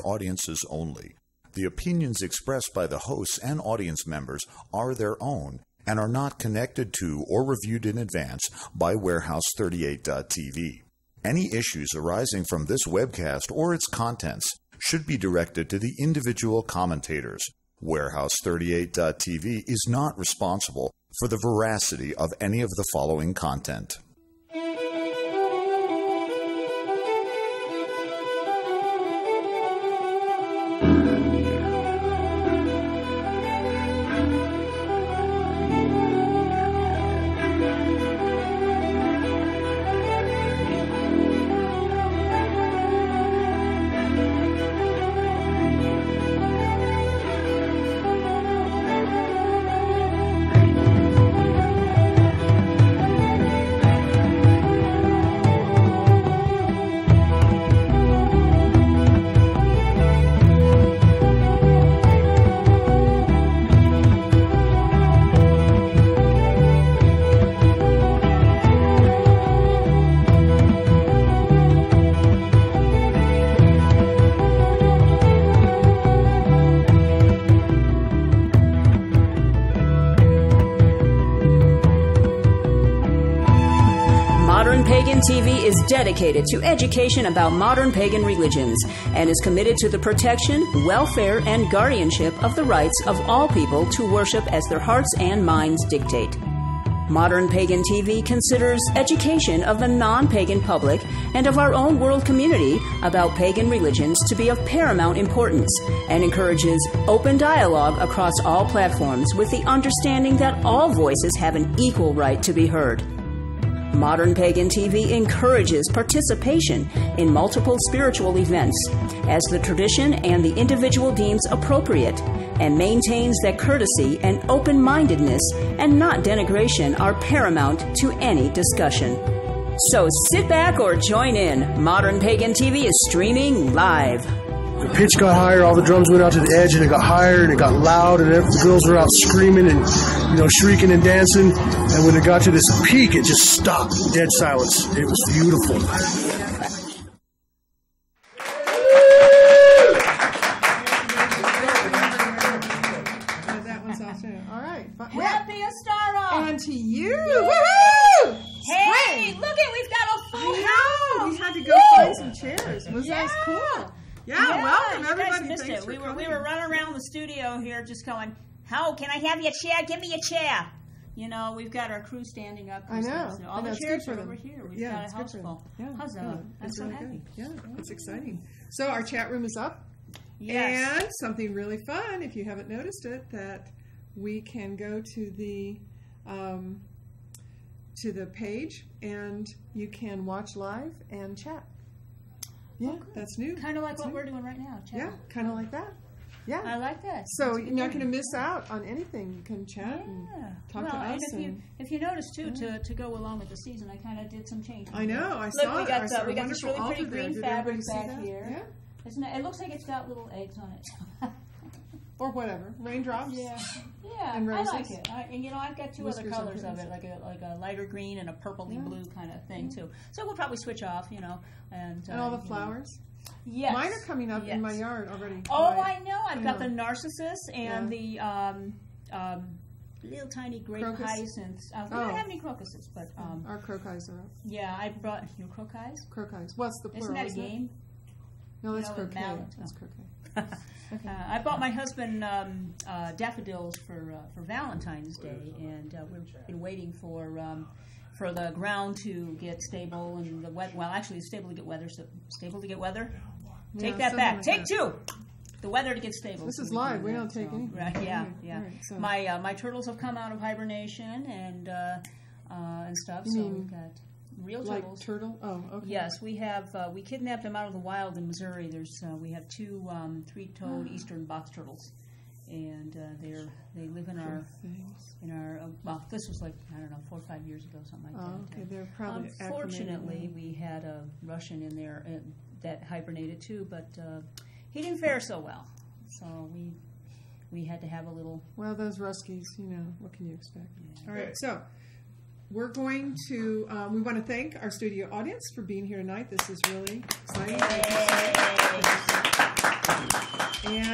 audiences only. The opinions expressed by the hosts and audience members are their own and are not connected to or reviewed in advance by Warehouse38.tv. Any issues arising from this webcast or its contents should be directed to the individual commentators. Warehouse38.tv is not responsible for the veracity of any of the following content. TV is dedicated to education about modern pagan religions and is committed to the protection, welfare, and guardianship of the rights of all people to worship as their hearts and minds dictate. Modern Pagan TV considers education of the non-pagan public and of our own world community about pagan religions to be of paramount importance and encourages open dialogue across all platforms with the understanding that all voices have an equal right to be heard. Modern Pagan TV encourages participation in multiple spiritual events as the tradition and the individual deems appropriate and maintains that courtesy and open-mindedness and not denigration are paramount to any discussion. So sit back or join in. Modern Pagan TV is streaming live. The pitch got higher, all the drums went out to the edge, and it got higher, and it got loud, and the girls were out screaming and, shrieking and dancing. And when it got to this peak, it just stopped, dead silence. It was beautiful. That one's awesome. All right. Happy Astara! And to you. Woohoo! Hey, look it, we've got a full house. We had to go find some chairs. Was that cool? Yeah, welcome everybody. Missed it. We were running around the studio here just going, how can I have your chair? Give me a chair. We've got our crew standing up. I know. All the chairs are over here. We've got a house full. Yeah, how's that? I'm so happy. Yeah, it's exciting. So our chat room is up. Yes. And something really fun, if you haven't noticed it, that we can go to the page and you can watch live and chat. Yeah, that's new. Kind of like what we're doing right now. Chat. Yeah, kind of like that. Yeah. I like that. So you're not going to miss out on anything. You can chat and talk to us. And if you notice, too, to go along with the season, I kind of did some changes. I know. I Look, saw we got this really pretty green fabric back here. Yeah. Isn't it? It looks like it's got little eggs on it. Or whatever. Raindrops. Yeah. Yeah, and roses. I like it. I've got two other colors of it, like a lighter green and a purpley blue kind of thing, too. So we'll probably switch off, And all the flowers? Yes. Mine are coming up in my yard already. Oh, I know. I've got the narcissus and the little tiny grape hyacinths. We don't have any crocuses, but... our crocus are up. Yeah, I brought... Your crocus? Crocus. What's the plural? Isn't that a game? No, that's croquet. That's croquet. Okay. I bought my husband daffodils for Valentine's Day, and we've been waiting for the ground to get stable and the weather. Well, actually, it's stable to get weather. Stable to get weather. Take that back. Take two. The weather to get stable. This is live. We don't take anything. Right? Yeah, yeah. Right, so. My turtles have come out of hibernation and stuff. So we've got real turtles. Like turtle? Oh, okay. Yes, we have. We kidnapped them out of the wild in Missouri. We have two three-toed eastern box turtles, and they live in our well, this was like 4 or 5 years ago, something like that. Oh, okay. They're probably unfortunately we had a Russian in there that hibernated too, but he didn't fare so well. So we had to have a little. Well, those Ruskies, what can you expect? Yeah. All right, so. We're going to, we want to thank our studio audience for being here tonight. This is really exciting.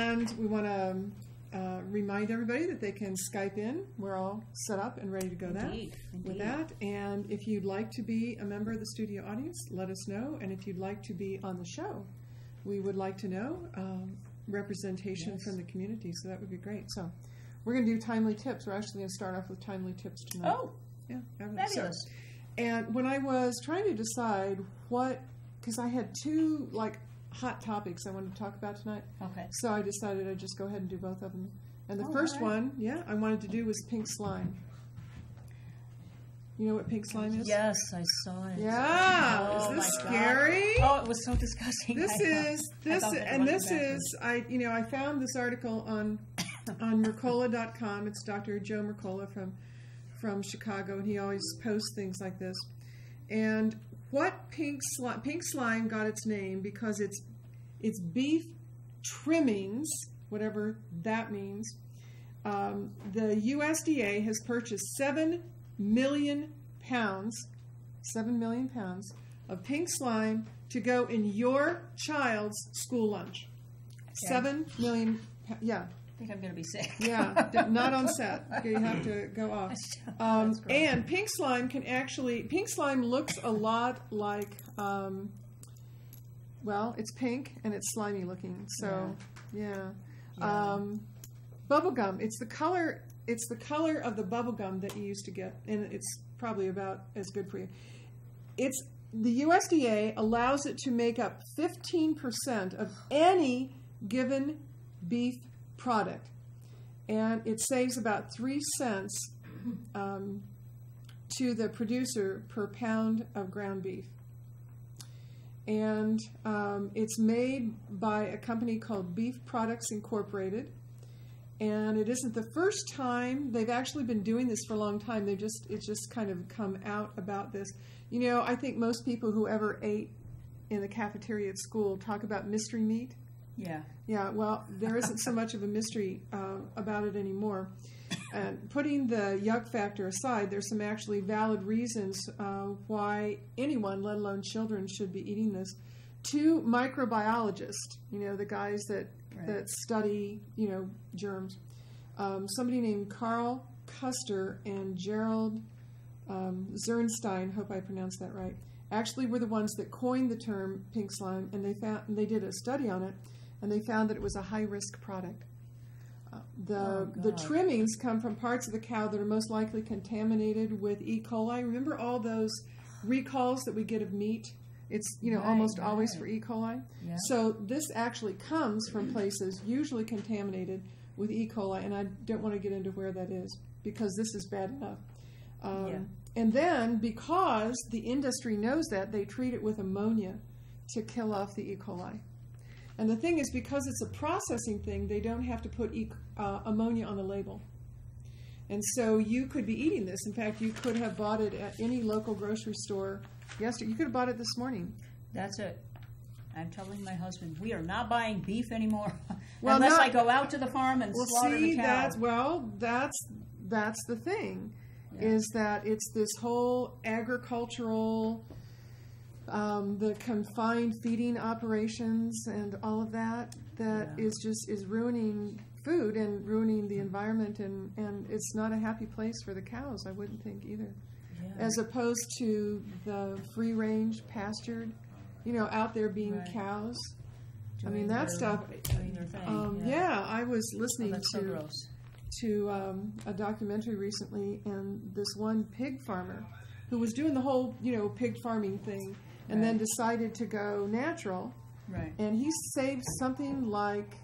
And we want to remind everybody that they can Skype in. We're all set up and ready to go with that. And if you'd like to be a member of the studio audience, let us know. And if you'd like to be on the show, we would like to know representation from the community. So that would be great. So we're going to do timely tips. We're actually going to start off with timely tips tonight. Oh, yeah, fabulous. So, and when I was trying to decide because I had two hot topics I wanted to talk about tonight. Okay. So I decided I'd just go ahead and do both of them. And the first one, I wanted to do was pink slime. You know what pink slime is? Yes, I saw it. Yeah. Oh, is this my scary? God. Oh, it was so disgusting. I found this article on Mercola.com. It's Dr. Joe Mercola from Chicago, and he always posts things like this. And what pink slime got its name because it's beef trimmings, whatever that means. The USDA has purchased 7 million pounds of pink slime to go in your child's school lunch. Okay. 7 million, yeah. I think I'm going to be sick. Yeah, not on set. You have to go off. And pink slime looks a lot like, it's pink and it's slimy looking. So, bubble gum. It's the color of the bubble gum that you used to get, and it's probably about as good for you. The USDA allows it to make up 15% of any given beef product, and it saves about 3 cents to the producer per pound of ground beef. And it's made by a company called Beef Products Incorporated, and it isn't the first time. They've actually been doing this for a long time. It's just kind of come out about this. I think most people who ever ate in the cafeteria at school talk about mystery meat. Yeah. Yeah, well, there isn't so much of a mystery about it anymore. And putting the yuck factor aside, there's some actually valid reasons why anyone, let alone children, should be eating this. 2 microbiologists, the guys that study, germs, somebody named Carl Custer and Gerald Zernstein, hope I pronounced that right, actually were the ones that coined the term pink slime, and they did a study on it, and they found that it was a high-risk product. The trimmings come from parts of the cow that are most likely contaminated with E. coli. Remember all those recalls that we get of meat? It's almost always for E. coli. Yeah. So this actually comes from places usually contaminated with E. coli, and I don't want to get into where that is because this is bad enough. And then because the industry knows that, they treat it with ammonia to kill off the E. coli. And the thing is, because it's a processing thing, they don't have to put ammonia on the label. And so you could be eating this. In fact, you could have bought it at any local grocery store yesterday. You could have bought it this morning. That's it. I'm telling my husband, we are not buying beef anymore unless I go out to the farm and slaughter the cow. That's the thing, is that it's this whole agricultural, the confined feeding operations and all of that is ruining food and ruining the environment, and it's not a happy place for the cows, I wouldn't think either. Yeah. As opposed to the free-range pastured, out there being cows. That stuff. Doing their thing. I was listening to a documentary recently, and this one pig farmer who was doing the whole, pig farming thing, and then decided to go natural. Right. And he saved something like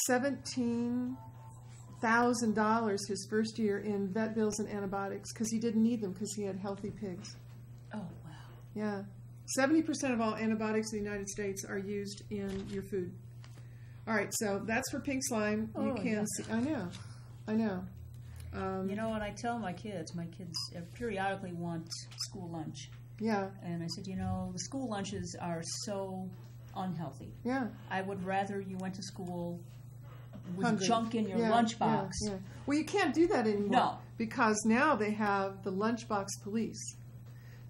$17,000 his first year in vet bills and antibiotics because he didn't need them because he had healthy pigs. Oh, wow. Yeah. 70% of all antibiotics in the United States are used in your food. All right, so that's for pink slime. You can see. I know. And I tell my kids periodically want school lunch. Yeah. And I said, the school lunches are so unhealthy. Yeah. I would rather you went to school with hungry. Junk in your lunchbox. Yeah. Well, you can't do that anymore. No. Because now they have the lunchbox police.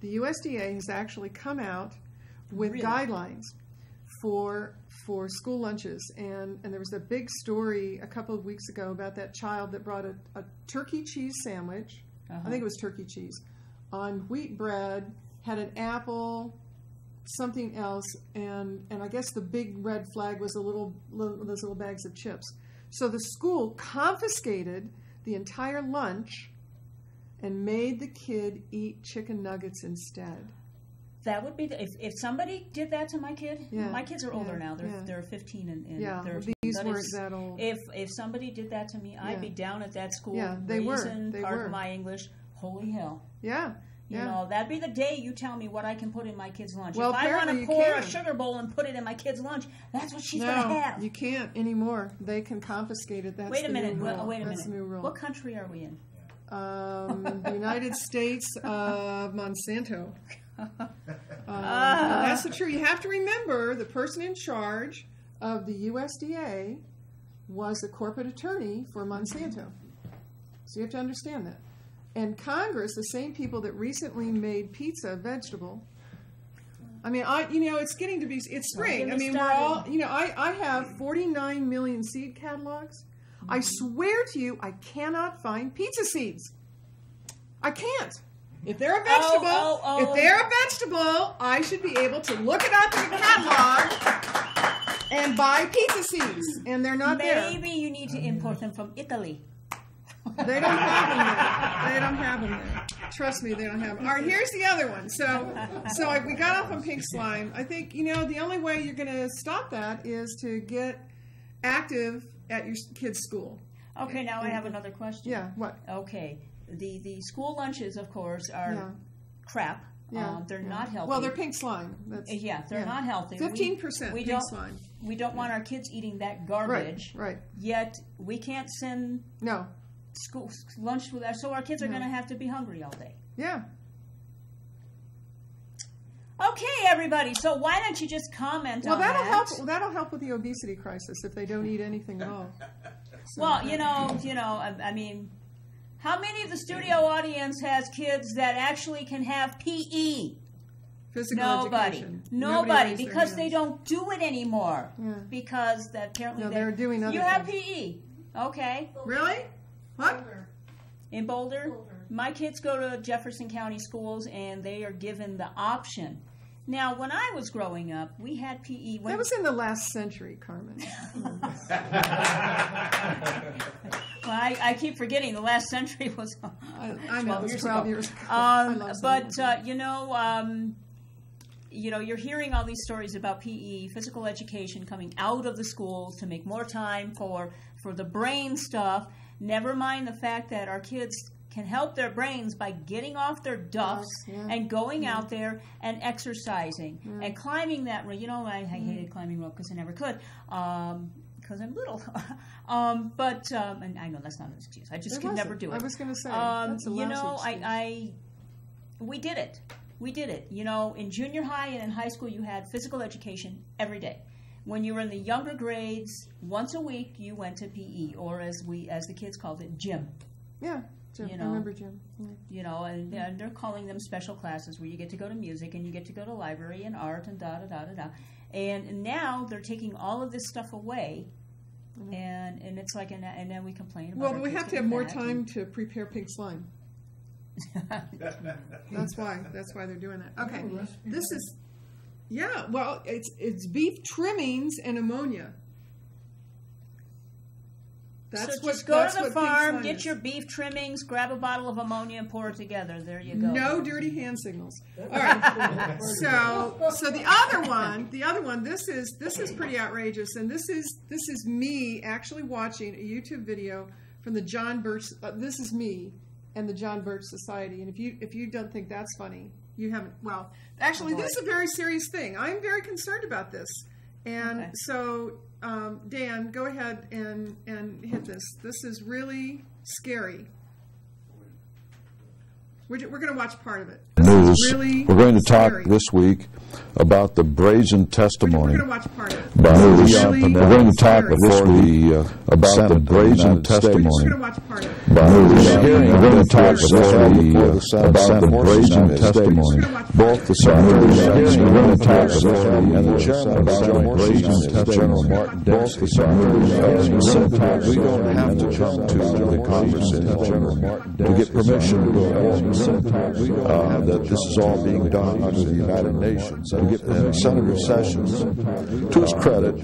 The USDA has actually come out with guidelines for for school lunches, and there was a big story a couple of weeks ago about that child that brought a turkey cheese sandwich. I think it was turkey cheese on wheat bread, had an apple, something else, and I guess the big red flag was those little bags of chips. So the school confiscated the entire lunch and made the kid eat chicken nuggets instead. That would be if somebody did that to my kid. Yeah. My kids are older now. They're 15 and 13. These weren't that old. If somebody did that to me, I'd be down at that school. Yeah, they were. Pardon my English. Holy hell. Yeah. You know, that'd be the day you tell me what I can put in my kid's lunch. Well, if I want to you pour can. a sugar bowl and put it in my kid's lunch, that's what she's No, going to have. you can't anymore. They can confiscate it. That's Wait a minute. New rule. Wait a That's minute. the new rule. What country are we in? The United States of Monsanto. That's the truth. You have to remember the person in charge of the USDA was the corporate attorney for Monsanto. So you have to understand that. And Congress, the same people that recently made pizza vegetable. I mean, it's getting to be, it's spring. I mean, we're all, I have 49 million seed catalogs. I swear to you, I cannot find pizza seeds. I can't. If they're a vegetable, I should be able to look it up in the catalog and buy pizza seeds. And they're not there. Maybe you need to import them from Italy. They don't have them there. They don't have them there. Trust me, they don't have them. All right, here's the other one. So we got off on pink slime. I think, the only way you're going to stop that is to get active at your kid's school. Okay, now I have another question. Yeah, what? Okay, the school lunches, of course, are crap. Yeah, they're not healthy. Well, they're pink slime. They're not healthy. 15% pink slime. We don't want our kids eating that garbage. Right. Yet we can't send school lunch with that, so our kids are going to have to be hungry all day. Yeah. Okay, everybody. So why don't you just comment on that? Well, that'll help with the obesity crisis if they don't eat anything at all. So, well, I mean, how many of the studio audience has kids that actually can have PE? Physical education. Nobody, because they don't do it anymore. Yeah. Because apparently they're doing other things. You have PE. Okay. Really? What? In Boulder? My kids go to Jefferson County schools, and they are given the option. Now, when I was growing up, we had PE. That was in the last century, Carmen. Well, I keep forgetting the last century was I know, it was 12 years ago. You're hearing all these stories about PE, physical education, coming out of the schools to make more time for the brain stuff. Never mind the fact that our kids can help their brains by getting off their duffs and going out there and exercising and climbing that rope. I hated climbing rope because I never could because I'm little. But and I know that's not an excuse. I just could never do it. I was going to say, that's a lousy excuse. We did it. We did it. In junior high and in high school, you had physical education every day. When you were in the younger grades, once a week you went to PE, or as the kids called it, gym. Yeah, gym. I remember gym. Yeah. And they're calling them special classes where you get to go to music and you get to go to library and art and da-da-da-da-da. And now they're taking all of this stuff away, and it's like, and then we complain about Well, we have to have more time to prepare pink slime. That's why they're doing that. Okay, this is, it's beef trimmings and ammonia. So just go to the farm, get your beef trimmings, grab a bottle of ammonia, and pour it together. There you go. No dirty hand signals. All right. So the other one. This is pretty outrageous, and this is me actually watching a YouTube video from the John Birch. This is me and the John Birch Society. And if you don't think that's funny, you haven't. Well, actually, this is a very serious thing. I'm very concerned about this. And so, Dan, go ahead and hit this. This is really scary. We're going to watch part of it. News. Really We're going to talk scary. this week about the brazen testimony We're going to watch part of it. by This is Leon really Panetta. We're going to talk scary. before the about the brazen testimony We're going to watch part of it. by Leon. We're going to talk This is before the about the brazen We're testimony. going to watch Both the Secretary of State, we're going to talk before and the Chairman of the Joint Chiefs, General Martin Dempsey. Both the Secretary of State said that we don't have to come to the Congress in General Martin to get permission to go to war. That this is all being done under the United Nations. And Senator Sessions, to his credit,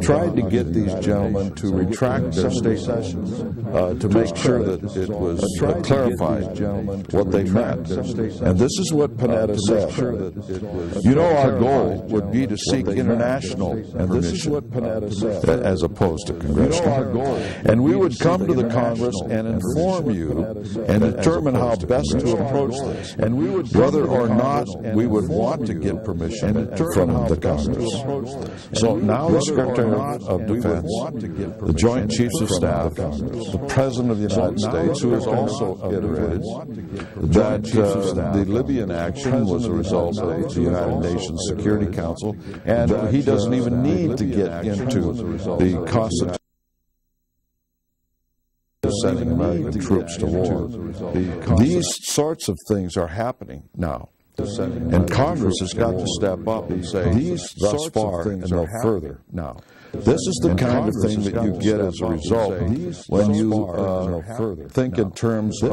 tried to get these gentlemen to retract their statements to make sure that it was clarified what they meant. And this is what Panetta said. You know, our goal would be to seek international permission, as opposed to congressional. And we would come to the Congress and inform you and determine how best to approach this, and whether or not we would want to get permission from the Congress. So now the Secretary of Defense, the Joint Chiefs of Staff, the President of the United States, who has also iterated that the Libyan action was a result of the United Nations Security Council, and he doesn't even need to get into the Constitution sending American troops to war. These sorts of things are happening now. And Congress has got to step up and say, thus far and no further now. This is the kind of thing that you get as a result when you think in terms of,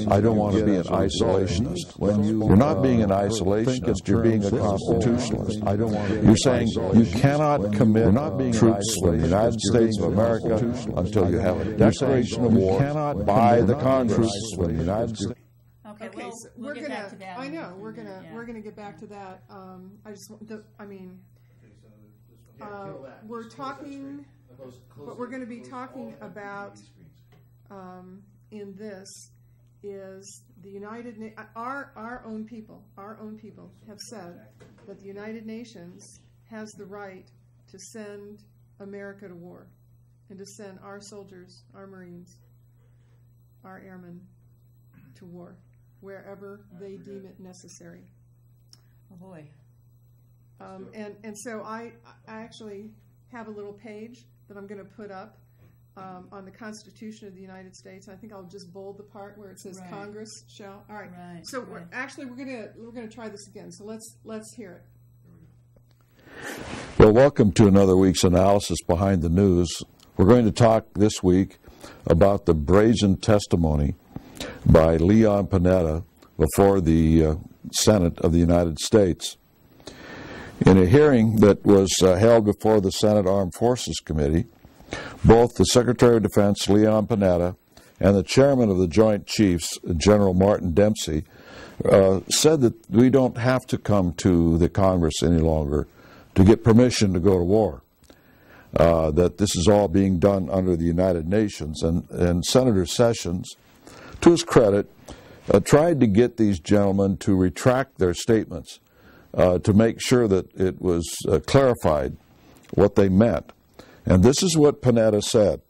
I don't want to be an isolationist. You're not being an isolationist, you're being a constitutionalist. You're saying you cannot commit troops from the United States of America until you have a declaration of war by the Congress from the United States. Okay, Okay, well, so we'll get back to that. I know we're gonna Yeah. we're gonna get back to that. We're talking. What we're going to be talking about in this is the our own people have said that the United Nations has the right to send America to war and to send our soldiers, our Marines, our airmen to war wherever they deem it necessary. Oh boy. And so I actually have a little page that I'm going to put up on the Constitution of the United States. I think I'll just bold the part where it says Right. Congress shall. All right. Right, So right. we're gonna try this again. So let's hear it. Well, welcome to another week's analysis behind the news. We're going to talk this week about the brazen testimony by Leon Panetta before the Senate of the United States. In a hearing that was held before the Senate Armed Forces Committee, both the Secretary of Defense, Leon Panetta, and the Chairman of the Joint Chiefs, General Martin Dempsey, said that we don't have to come to the Congress any longer to get permission to go to war, that this is all being done under the United Nations. And Senator Sessions, to his credit, tried to get these gentlemen to retract their statements to make sure that it was clarified what they meant. And this is what Panetta said.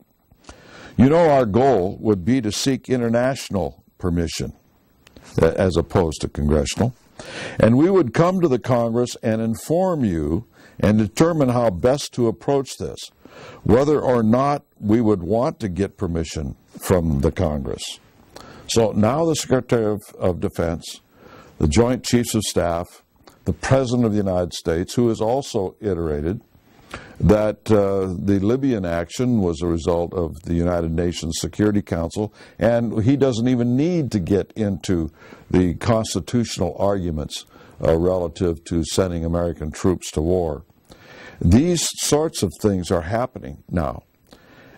You know, our goal would be to seek international permission as opposed to congressional. And we would come to the Congress and inform you and determine how best to approach this, whether or not we would want to get permission from the Congress. So now the Secretary of Defense, the Joint Chiefs of Staff, the President of the United States, who has also iterated that the Libyan action was a result of the United Nations Security Council, and he doesn't even need to get into the constitutional arguments relative to sending American troops to war. These sorts of things are happening now,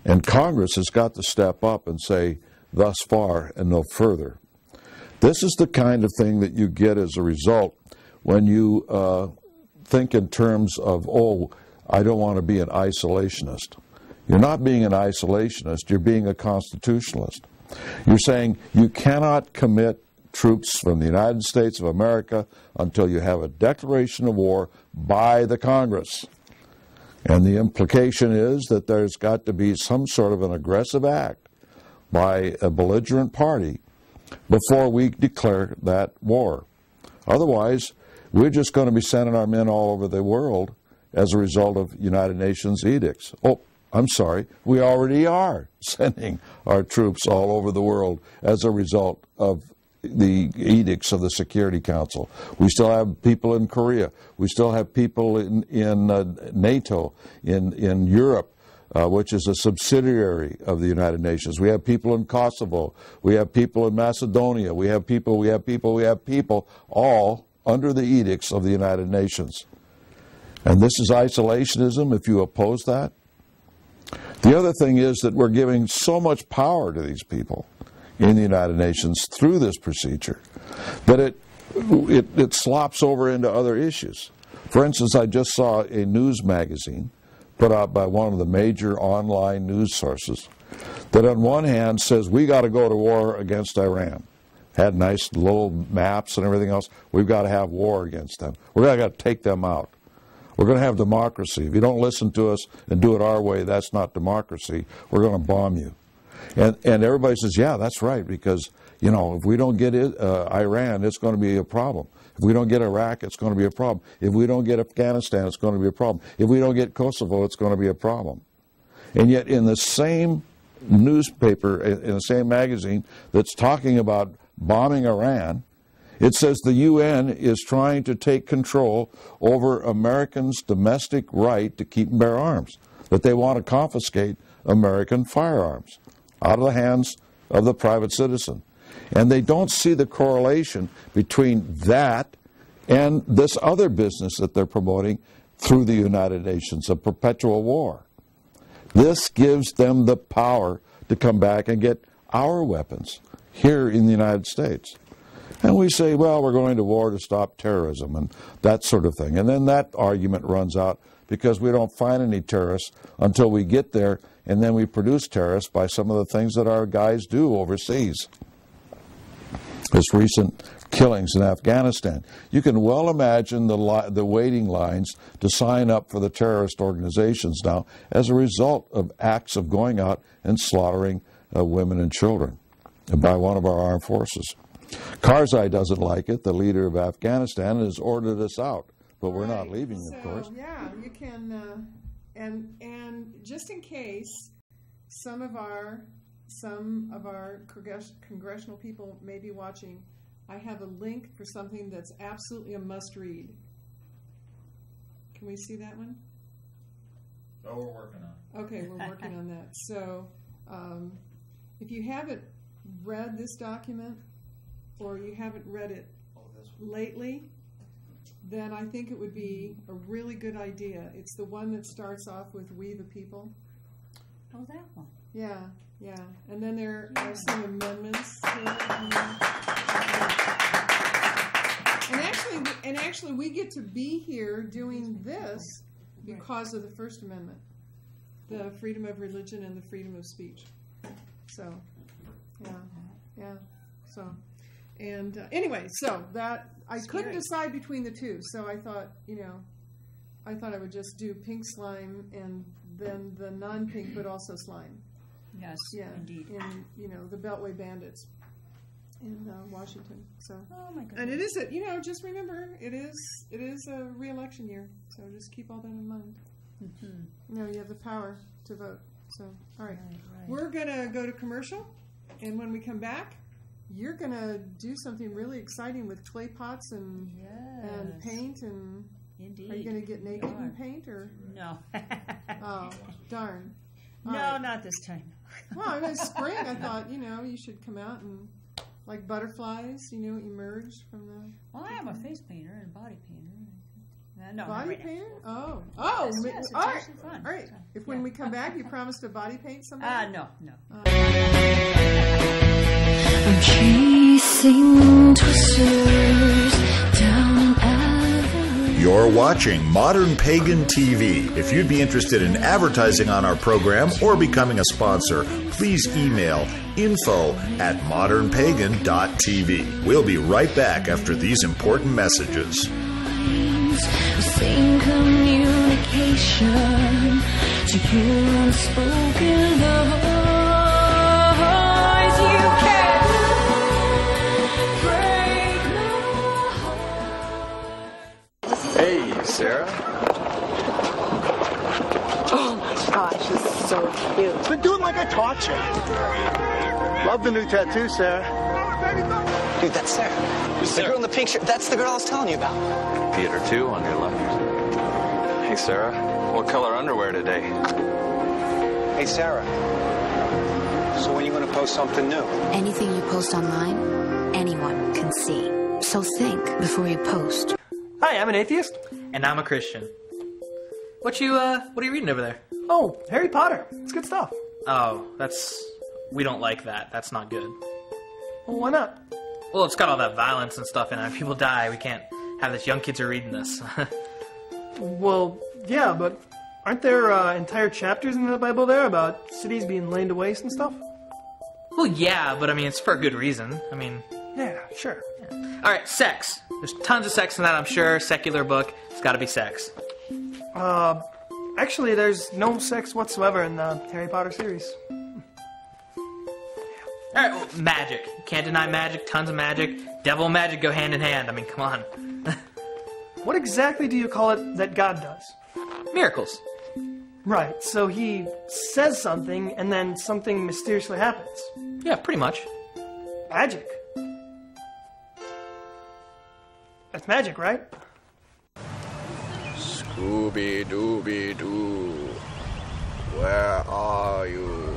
and Congress has got to step up and say, thus far and no further. This is the kind of thing that you get as a result when you think in terms of, oh, I don't want to be an isolationist. You're not being an isolationist, you're being a constitutionalist. You're saying you cannot commit troops from the United States of America until you have a declaration of war by the Congress. And the implication is that there's got to be some sort of an aggressive act by a belligerent party before we declare that war. Otherwise, we're just going to be sending our men all over the world as a result of United Nations edicts. Oh, I'm sorry, we already are sending our troops all over the world as a result of the edicts of the Security Council. We still have people in Korea. We still have people in NATO, in Europe, which is a subsidiary of the United Nations. We have people in Kosovo. We have people in Macedonia. We have people, all under the edicts of the United Nations. And this is isolationism if you oppose that. The other thing is that we're giving so much power to these people in the United Nations through this procedure that it slops over into other issues. For instance, I just saw a news magazine put out by one of the major online news sources that on one hand says we got to go to war against Iran. Had nice little maps and everything else. We've got to have war against them. We're going to take them out. We're going to have democracy. If you don't listen to us and do it our way, that's not democracy. We're going to bomb you. And everybody says, yeah, that's right, because, you know, if we don't get Iran, it's going to be a problem. If we don't get Iraq, it's going to be a problem. If we don't get Afghanistan, it's going to be a problem. If we don't get Kosovo, it's going to be a problem. And yet in the same newspaper, in the same magazine that's talking about bombing Iran, it says the UN is trying to take control over Americans' domestic right to keep and bear arms, that they want to confiscate American firearms out of the hands of the private citizen. And they don't see the correlation between that and this other business that they're promoting through the United Nations, a perpetual war. This gives them the power to come back and get our weapons here in the United States. And we say, well, we're going to war to stop terrorism and that sort of thing. And then that argument runs out because we don't find any terrorists until we get there, and then we produce terrorists by some of the things that our guys do overseas. This recent killings in Afghanistan. You can well imagine the waiting lines to sign up for the terrorist organizations now as a result of acts of going out and slaughtering women and children by one of our armed forces. Karzai doesn't like it, the leader of Afghanistan, has ordered us out, but we're not leaving, of course. Yeah, you can, and just in case some of our congressional people may be watching, I have a link for something that's absolutely a must-read. Can we see that one? Oh, we're working on it. Okay, we're working on that. So, if you haven't read this document, or you haven't read it lately, then I think it would be a really good idea. It's the one that starts off with "We the People." Oh, that one. Yeah, yeah. And then there are some amendments to it. And actually, we get to be here doing this because of the First Amendment, the freedom of religion and the freedom of speech. So, yeah. So. And anyway, so that I couldn't decide between the two, so I thought, I would just do pink slime and then the non-pink, but also slime. Yes, yeah, indeed. In the Beltway Bandits in Washington. So, oh my goodness. And it is just remember, it is a re-election year, so just keep all that in mind. Mm-hmm. You have the power to vote. So, all right. We're gonna go to commercial, and when we come back, you're going to do something really exciting with clay pots and paint and... Indeed. Are you going to get naked and paint or... No. Oh, darn. No, not this time. Well, in the spring, I thought, you should come out and, like butterflies, emerge from the... Well, I am a face painter and a body painter. No, body right painter? Now. Oh, yes, all right. Fun. All right. So, when we come back, you promise to body paint somebody? No. I'm chasing twisters down an avenue. You're watching Modern Pagan TV. If you'd be interested in advertising on our program or becoming a sponsor, please email info@modernpagan.tv. We'll be right back after these important messages. Same communication to your unspoken voice. You can so cute. Been doing like I taught you. Love the new tattoo, Sarah. Dude, that's Sarah. The girl in the pink shirt. That's the girl I was telling you about. Theater 2 on your left. Hey, Sarah. What color underwear today? Hey, Sarah. So when are you going to post something new? Anything you post online, anyone can see. So think before you post. Hi, I'm an atheist. And I'm a Christian. What are you reading over there? Oh, Harry Potter. It's good stuff. Oh, we don't like that. That's not good. Well, why not? Well, it's got all that violence and stuff in it. If people die, we can't have this. Young kids are reading this. Well, yeah, but aren't there entire chapters in the Bible there about cities being laid to waste and stuff? Well, yeah, but I mean, it's for a good reason. I mean... Yeah, sure. Yeah. All right, sex. There's tons of sex in that, I'm sure. Secular book. It's got to be sex. Actually, there's no sex whatsoever in the Harry Potter series. All right, well, magic. You can't deny magic. Tons of magic. Devil and magic go hand in hand. I mean, come on. What exactly do you call it that God does? Miracles. Right, so he says something, and then something mysteriously happens. Yeah, pretty much. Magic. That's magic, right? Scooby-Dooby-Doo, where are you?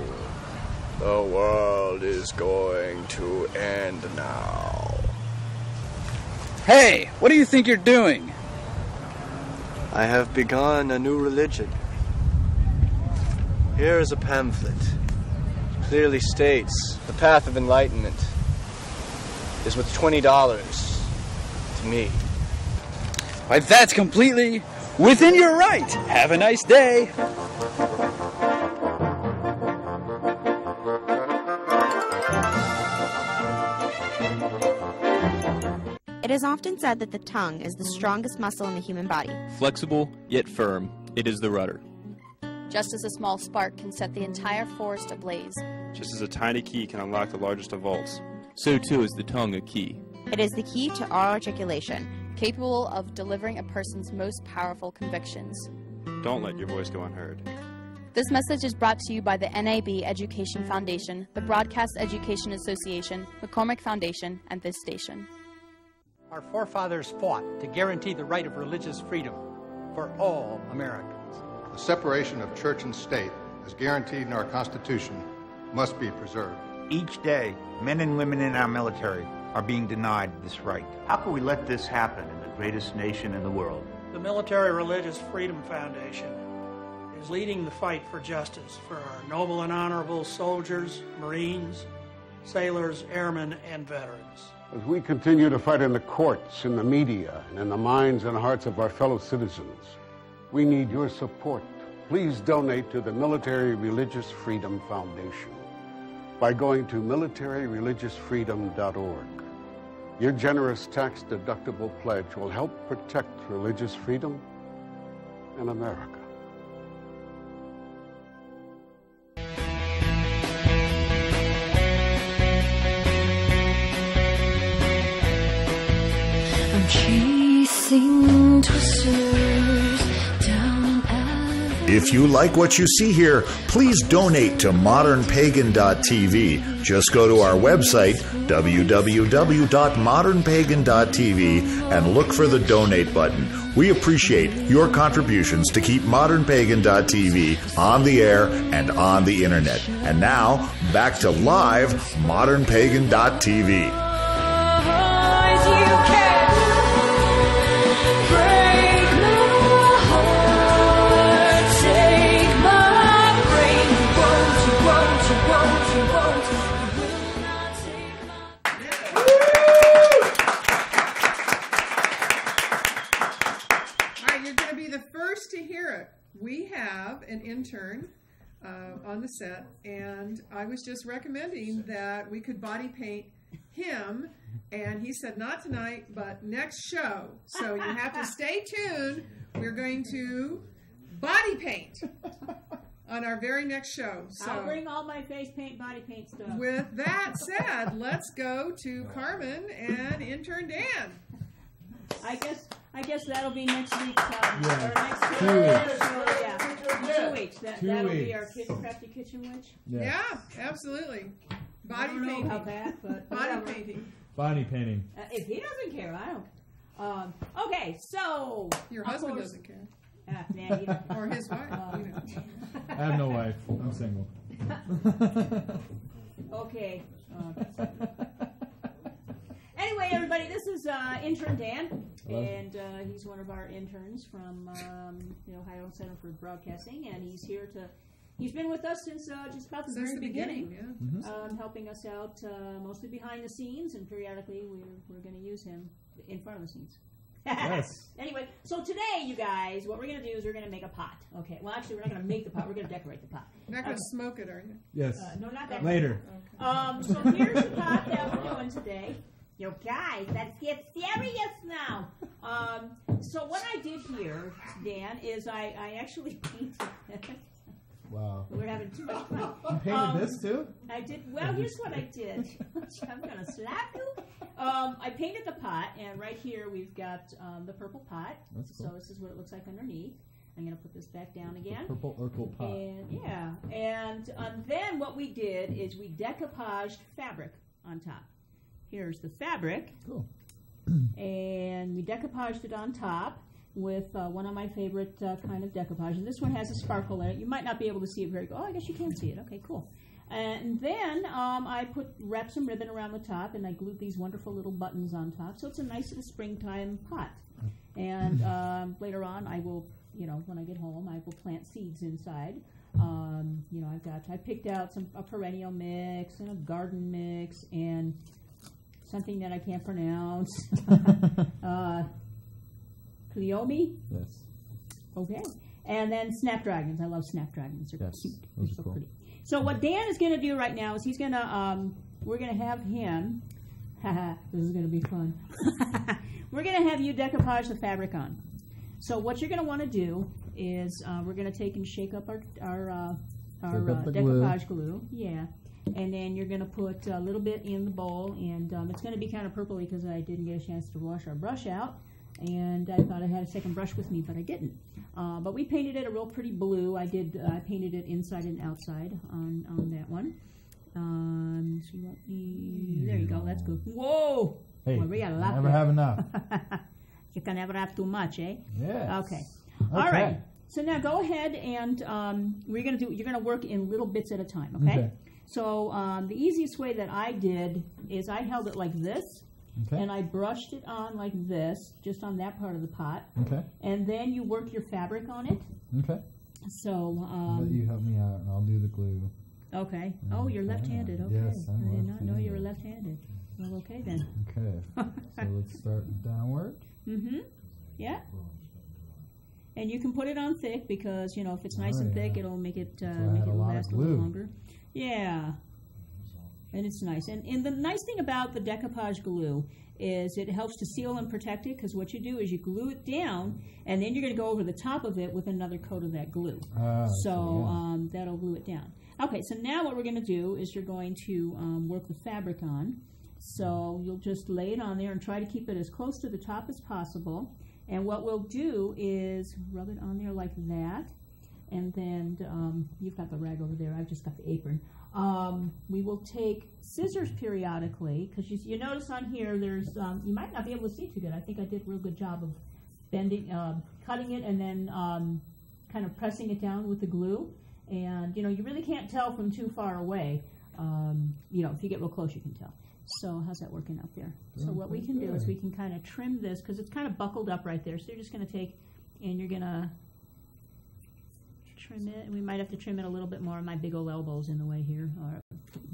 The world is going to end now. Hey, what do you think you're doing? I have begun a new religion. Here is a pamphlet. It clearly states the path of enlightenment is worth $20 to me. Why, that's completely within your right. Have a nice day. It is often said that the tongue is the strongest muscle in the human body. Flexible, yet firm, it is the rudder. Just as a small spark can set the entire forest ablaze. Just as a tiny key can unlock the largest of vaults. So too is the tongue a key. It is the key to all articulation. Capable of delivering a person's most powerful convictions. Don't let your voice go unheard. This message is brought to you by the NAB Education Foundation, the Broadcast Education Association, McCormick Foundation, and this station. Our forefathers fought to guarantee the right of religious freedom for all Americans. The separation of church and state, as guaranteed in our Constitution, must be preserved. Each day, men and women in our military are being denied this right. How can we let this happen in the greatest nation in the world? The Military Religious Freedom Foundation is leading the fight for justice for our noble and honorable soldiers, Marines, sailors, airmen, and veterans. As we continue to fight in the courts, in the media, and in the minds and hearts of our fellow citizens, we need your support. Please donate to the Military Religious Freedom Foundation by going to militaryreligiousfreedom.org. Your generous tax-deductible pledge will help protect religious freedom in America. I'm chasing twisters down avenue. If you like what you see here, please donate to modernpagan.tv. Just go to our website, www.modernpagan.tv, and look for the donate button. We appreciate your contributions to keep modernpagan.tv on the air and on the internet. And now, back to live modernpagan.tv. We have an intern on the set, and I was just recommending that we could body paint him, and he said not tonight, but next show. So you have to stay tuned. We're going to body paint on our very next show. So I'll bring all my face paint, body paint stuff. With that said, let's go to Carmen and intern Dan. I guess that'll be next week. Or next week. So, yeah. 2 weeks. That'll be our Crafty Kitchen Witch. Yeah, absolutely. Body I don't know painting. about that, but Body whatever. painting. Body painting. If he doesn't care, I don't. Okay, so Your of husband course- doesn't care. Nah, he doesn't. Or his wife. I have no wife. I'm single. Okay. Anyway, everybody, this is intern Dan, and he's one of our interns from the Ohio Center for Broadcasting, and he's here to. He's been with us since just about the Since very the beginning, helping us out mostly behind the scenes, and periodically we're going to use him in front of the scenes. Yes. Anyway, so today, you guys, what we're going to do is we're going to make a pot. Okay. Well, actually, we're not going to make the pot. We're going to decorate the pot. You're not going to smoke it, are you? Yes. No, not that. Later. So here's the pot that we're doing today. You guys, let's get serious now. So what I did here, Dan, is I actually painted. Wow. We're having too much fun. You painted this too? I did. Well, here's what I did. I'm gonna slap you. I painted the pot, and right here we've got the purple pot. That's cool. So this is what it looks like underneath. I'm gonna put this back down again. Purple Urkel pot. And then what we did is we decoupaged fabric on top. Here's the fabric. Cool. And we decoupaged it on top with one of my favorite kind of decoupage. And this one has a sparkle in it. You might not be able to see it very good. Oh, I guess you can see it. Okay, cool. And then I wrapped some ribbon around the top, and I glued these wonderful little buttons on top. So it's a nice little springtime pot. And later on, I will, when I get home, I will plant seeds inside. I picked out a perennial mix and a garden mix and something that I can't pronounce. Cleome? Yes. Okay. And then snapdragons. I love snapdragons. They're cute. They're so cool. pretty. So what Dan is going to do right now is he's going to, we're going to have him, this is going to be fun. We're going to have you decoupage the fabric on. So what you're going to want to do is we're going to take and shake up our decoupage glue. Yeah. And then you're going to put a little bit in the bowl, and it's going to be kind of purpley because I didn't get a chance to wash our brush out. And I thought I had a second brush with me, but I didn't. But we painted it a real pretty blue. I painted it inside and outside on that one. So there you go. That's good. Whoa! Hey, well, we got a lot never there. have enough. You can never have too much, eh? Yes. Okay. All right. So now go ahead and you're going to work in little bits at a time. Okay. So the easiest way that I did is I held it like this. Okay. And I brushed it on like this, just on that part of the pot. Okay. And then you work your fabric on it. Okay. So. Let you help me out, and I'll do the glue. Okay. Oh, you're left-handed. Okay. Yes, I'm I did not know you were left-handed. left-handed. Well, okay then. Okay. So let's start downward. Mm-hmm. Yeah. And you can put it on thick because if it's nice and thick, it'll make it last a little longer. Yeah. And it's nice. And the nice thing about the decoupage glue is it helps to seal and protect it, because what you do is you glue it down, and then you're going to go over the top of it with another coat of that glue. That'll glue it down. Okay, so now what we're going to do is you're going to work the fabric on. So you'll just lay it on there and try to keep it as close to the top as possible. And what we'll do is rub it on there like that. And then you've got the rag over there. I've just got the apron. We will take scissors periodically, because you notice on here there's you might not be able to see too good. I think I did a real good job of cutting it and then kind of pressing it down with the glue. And you really can't tell from too far away. If you get real close, you can tell. So how's that working out there? So what we can do is we can kind of trim this, because it's kind of buckled up right there. So you're just going to take and you're going to trim it, and we might have to trim it a little bit more. My big old elbow's in the way here. Or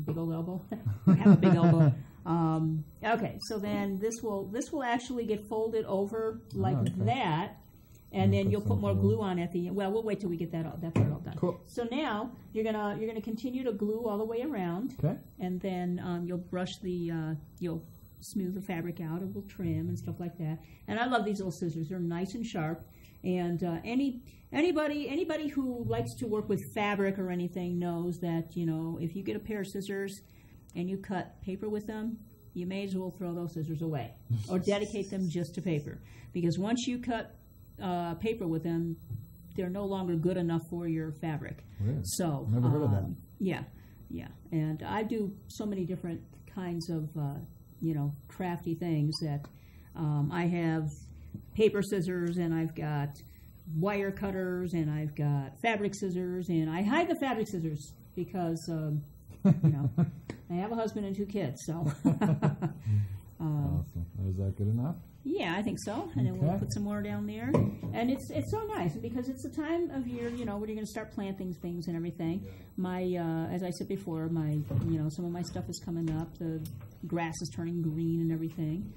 big old elbow. I have a big elbow. Okay, so then this will actually get folded over like that, and then you'll put more glue on at the end. Well, we'll wait till we get that part all done. Cool. So now you're gonna continue to glue all the way around, and then you'll brush you'll smooth the fabric out, and we'll trim and stuff like that. And I love these little scissors; they're nice and sharp. And anybody who likes to work with fabric or anything knows that if you get a pair of scissors and you cut paper with them, you may as well throw those scissors away or dedicate them just to paper, because once you cut paper with them, they're no longer good enough for your fabric. Really? So Never heard of that. Yeah, and I do so many different kinds of crafty things that I have paper scissors, and I've got wire cutters, and I've got fabric scissors, and I hide the fabric scissors because I have a husband and 2 kids, so. Awesome. Is that good enough? Yeah, I think so. And then we'll put some more down there. And it's so nice because it's the time of year, where you're going to start planting things and everything. My, as I said before, some of my stuff is coming up. The grass is turning green and everything.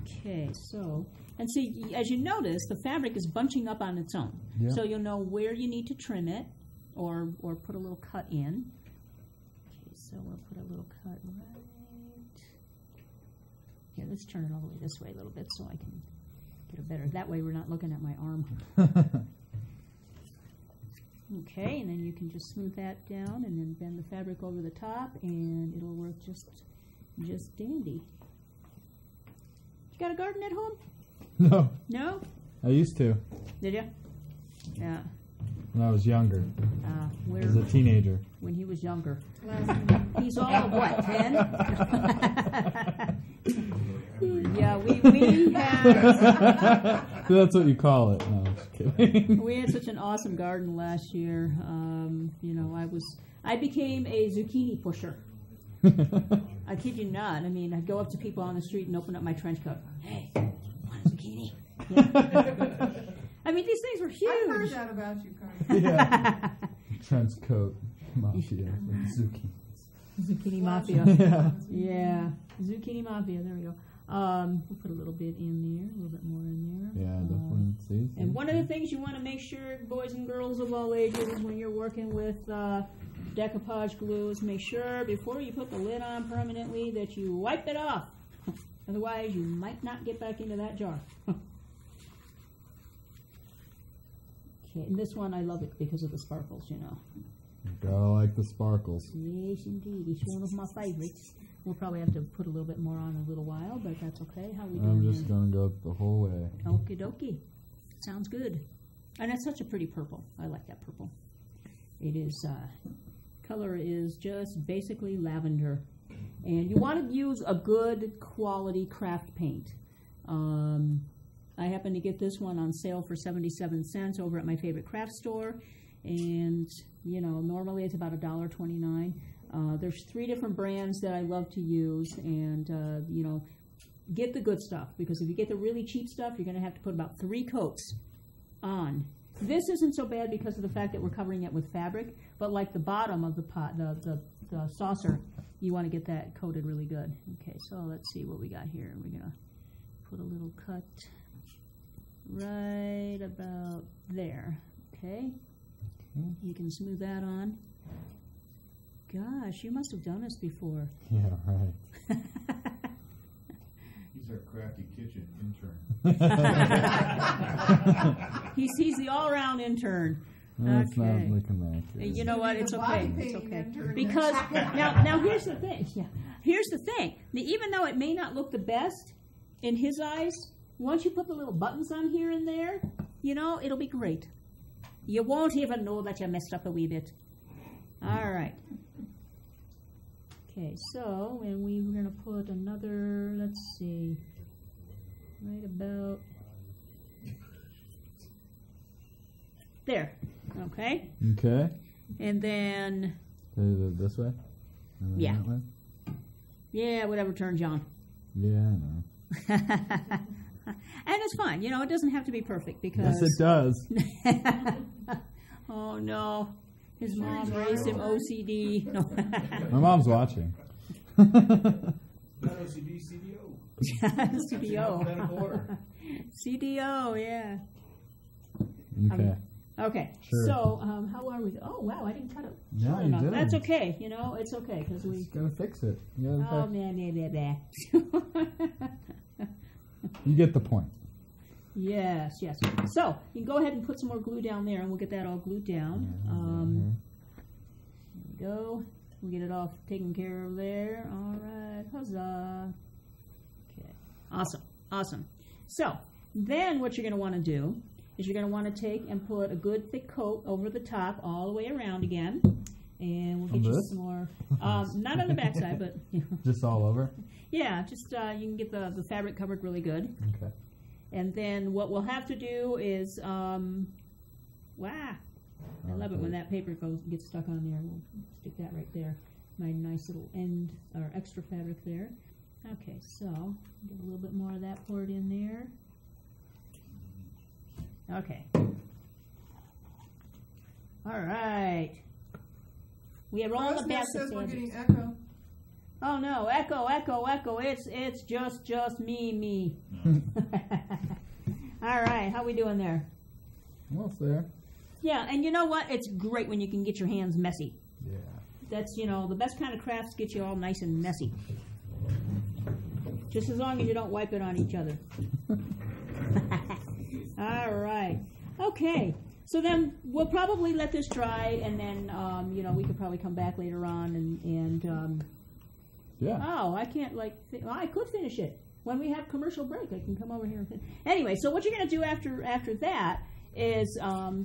Okay, so, and see, as you notice, the fabric is bunching up on its own. Yeah. So you'll know where you need to trim it or put a little cut in. Okay, so we'll put a little cut right. Yeah, let's turn it all the way this way a little bit so I can get a better. That way we're not looking at my arm. Okay, and then you can just smooth that down and then bend the fabric over the top, and it'll work just dandy. You got a garden at home? No. No? I used to. Did you? Yeah. When I was younger. Where? As a teenager. When he was younger. He's all of what, 10? Yeah, we had... That's what you call it. No, I'm just kidding. We had such an awesome garden last year. I became a zucchini pusher. I kid you not. I mean, I'd go up to people on the street and open up my trench coat. Hey, want a zucchini? Yeah. I mean, these things were huge. I heard that about you, Carmen. Yeah. Trench coat mafia. Zucchini. Zucchini mafia. Yeah. Zucchini mafia. There we go. We'll put a little bit in there, a little bit more in there. Yeah, definitely. See. And one of the things you want to make sure, boys and girls of all ages, is when you're working with decoupage glue, is make sure before you put the lid on permanently that you wipe it off. Otherwise, you might not get back into that jar. Okay, and this one I love it because of the sparkles, Girl, I like the sparkles. Yes, indeed. It's one of my favorites. We'll probably have to put a little bit more on in a little while, but that's okay. How we doing? I'm just going to go the whole way. Okie dokie. Sounds good. And it's such a pretty purple. I like that purple. It is, color is just basically lavender. And you want to use a good quality craft paint. I happened to get this one on sale for 77 cents over at my favorite craft store. And, normally it's about $1.29. There's 3 different brands that I love to use, and, get the good stuff, because if you get the really cheap stuff, you're going to have to put about 3 coats on. This isn't so bad because of the fact that we're covering it with fabric, but like the bottom of the pot, the saucer, you want to get that coated really good. Okay, so let's see what we got here. We're going to put a little cut right about there. Okay, you can smooth that on. Gosh, you must have done this before. Yeah, right. He's our crafty kitchen intern. He's the all-around intern. No, it's not looking like it. You know what? It's okay. It's okay. Because now here's the thing. Yeah, here's the thing. Now, even though it may not look the best in his eyes, once you put the little buttons on here and there, it'll be great. You won't even know that you messed up a wee bit. All right. Okay, so, and we're going to put another, let's see, right about there. Okay? Okay. And then... This way? And then yeah. That way? Yeah, whatever turns you on. Yeah, I know. And it's fine. It doesn't have to be perfect because... Yes, it does. Oh, no. His mom raised him OCD. No. My mom's watching. Not OCD, CDO. CDO. CDO, yeah. Okay. Okay. Sure. So, how are we? Oh, wow, I didn't cut it. No, you didn't. That's okay. It's okay because we gotta fix it. Oh, man. You get the point. Yes. So, you can go ahead and put some more glue down there, and we'll get that all glued down. There we go. We get it all taken care of there. All right. Huzzah. Okay. Awesome. So, then what you're going to want to do is you're going to want to take and put a good thick coat over the top all the way around again. And we'll get you some more, not on the backside, but... You know. Just all over? Yeah, just you can get the fabric covered really good. Okay. And then what we'll have to do is, I love it when that paper gets stuck on there. We'll stick that right there. My nice little end, or extra fabric there. Okay, so get a little bit more of that poured in there. Okay. All right. We have all the baskets. Says we're getting echo. Oh no, echo, echo, echo. It's just me. All right, how we doing there? Almost there. Yeah, and you know what? It's great when you can get your hands messy. Yeah. That's, you know, the best kind of crafts get you all nice and messy. Just as long as you don't wipe it on each other. All right. Okay. So then we'll probably let this dry, and then, you know, we could probably come back later on and yeah. Oh, I can't, like, well, I could finish it. When we have commercial break, I can come over here and finish. Anyway, so what you're going to do after that is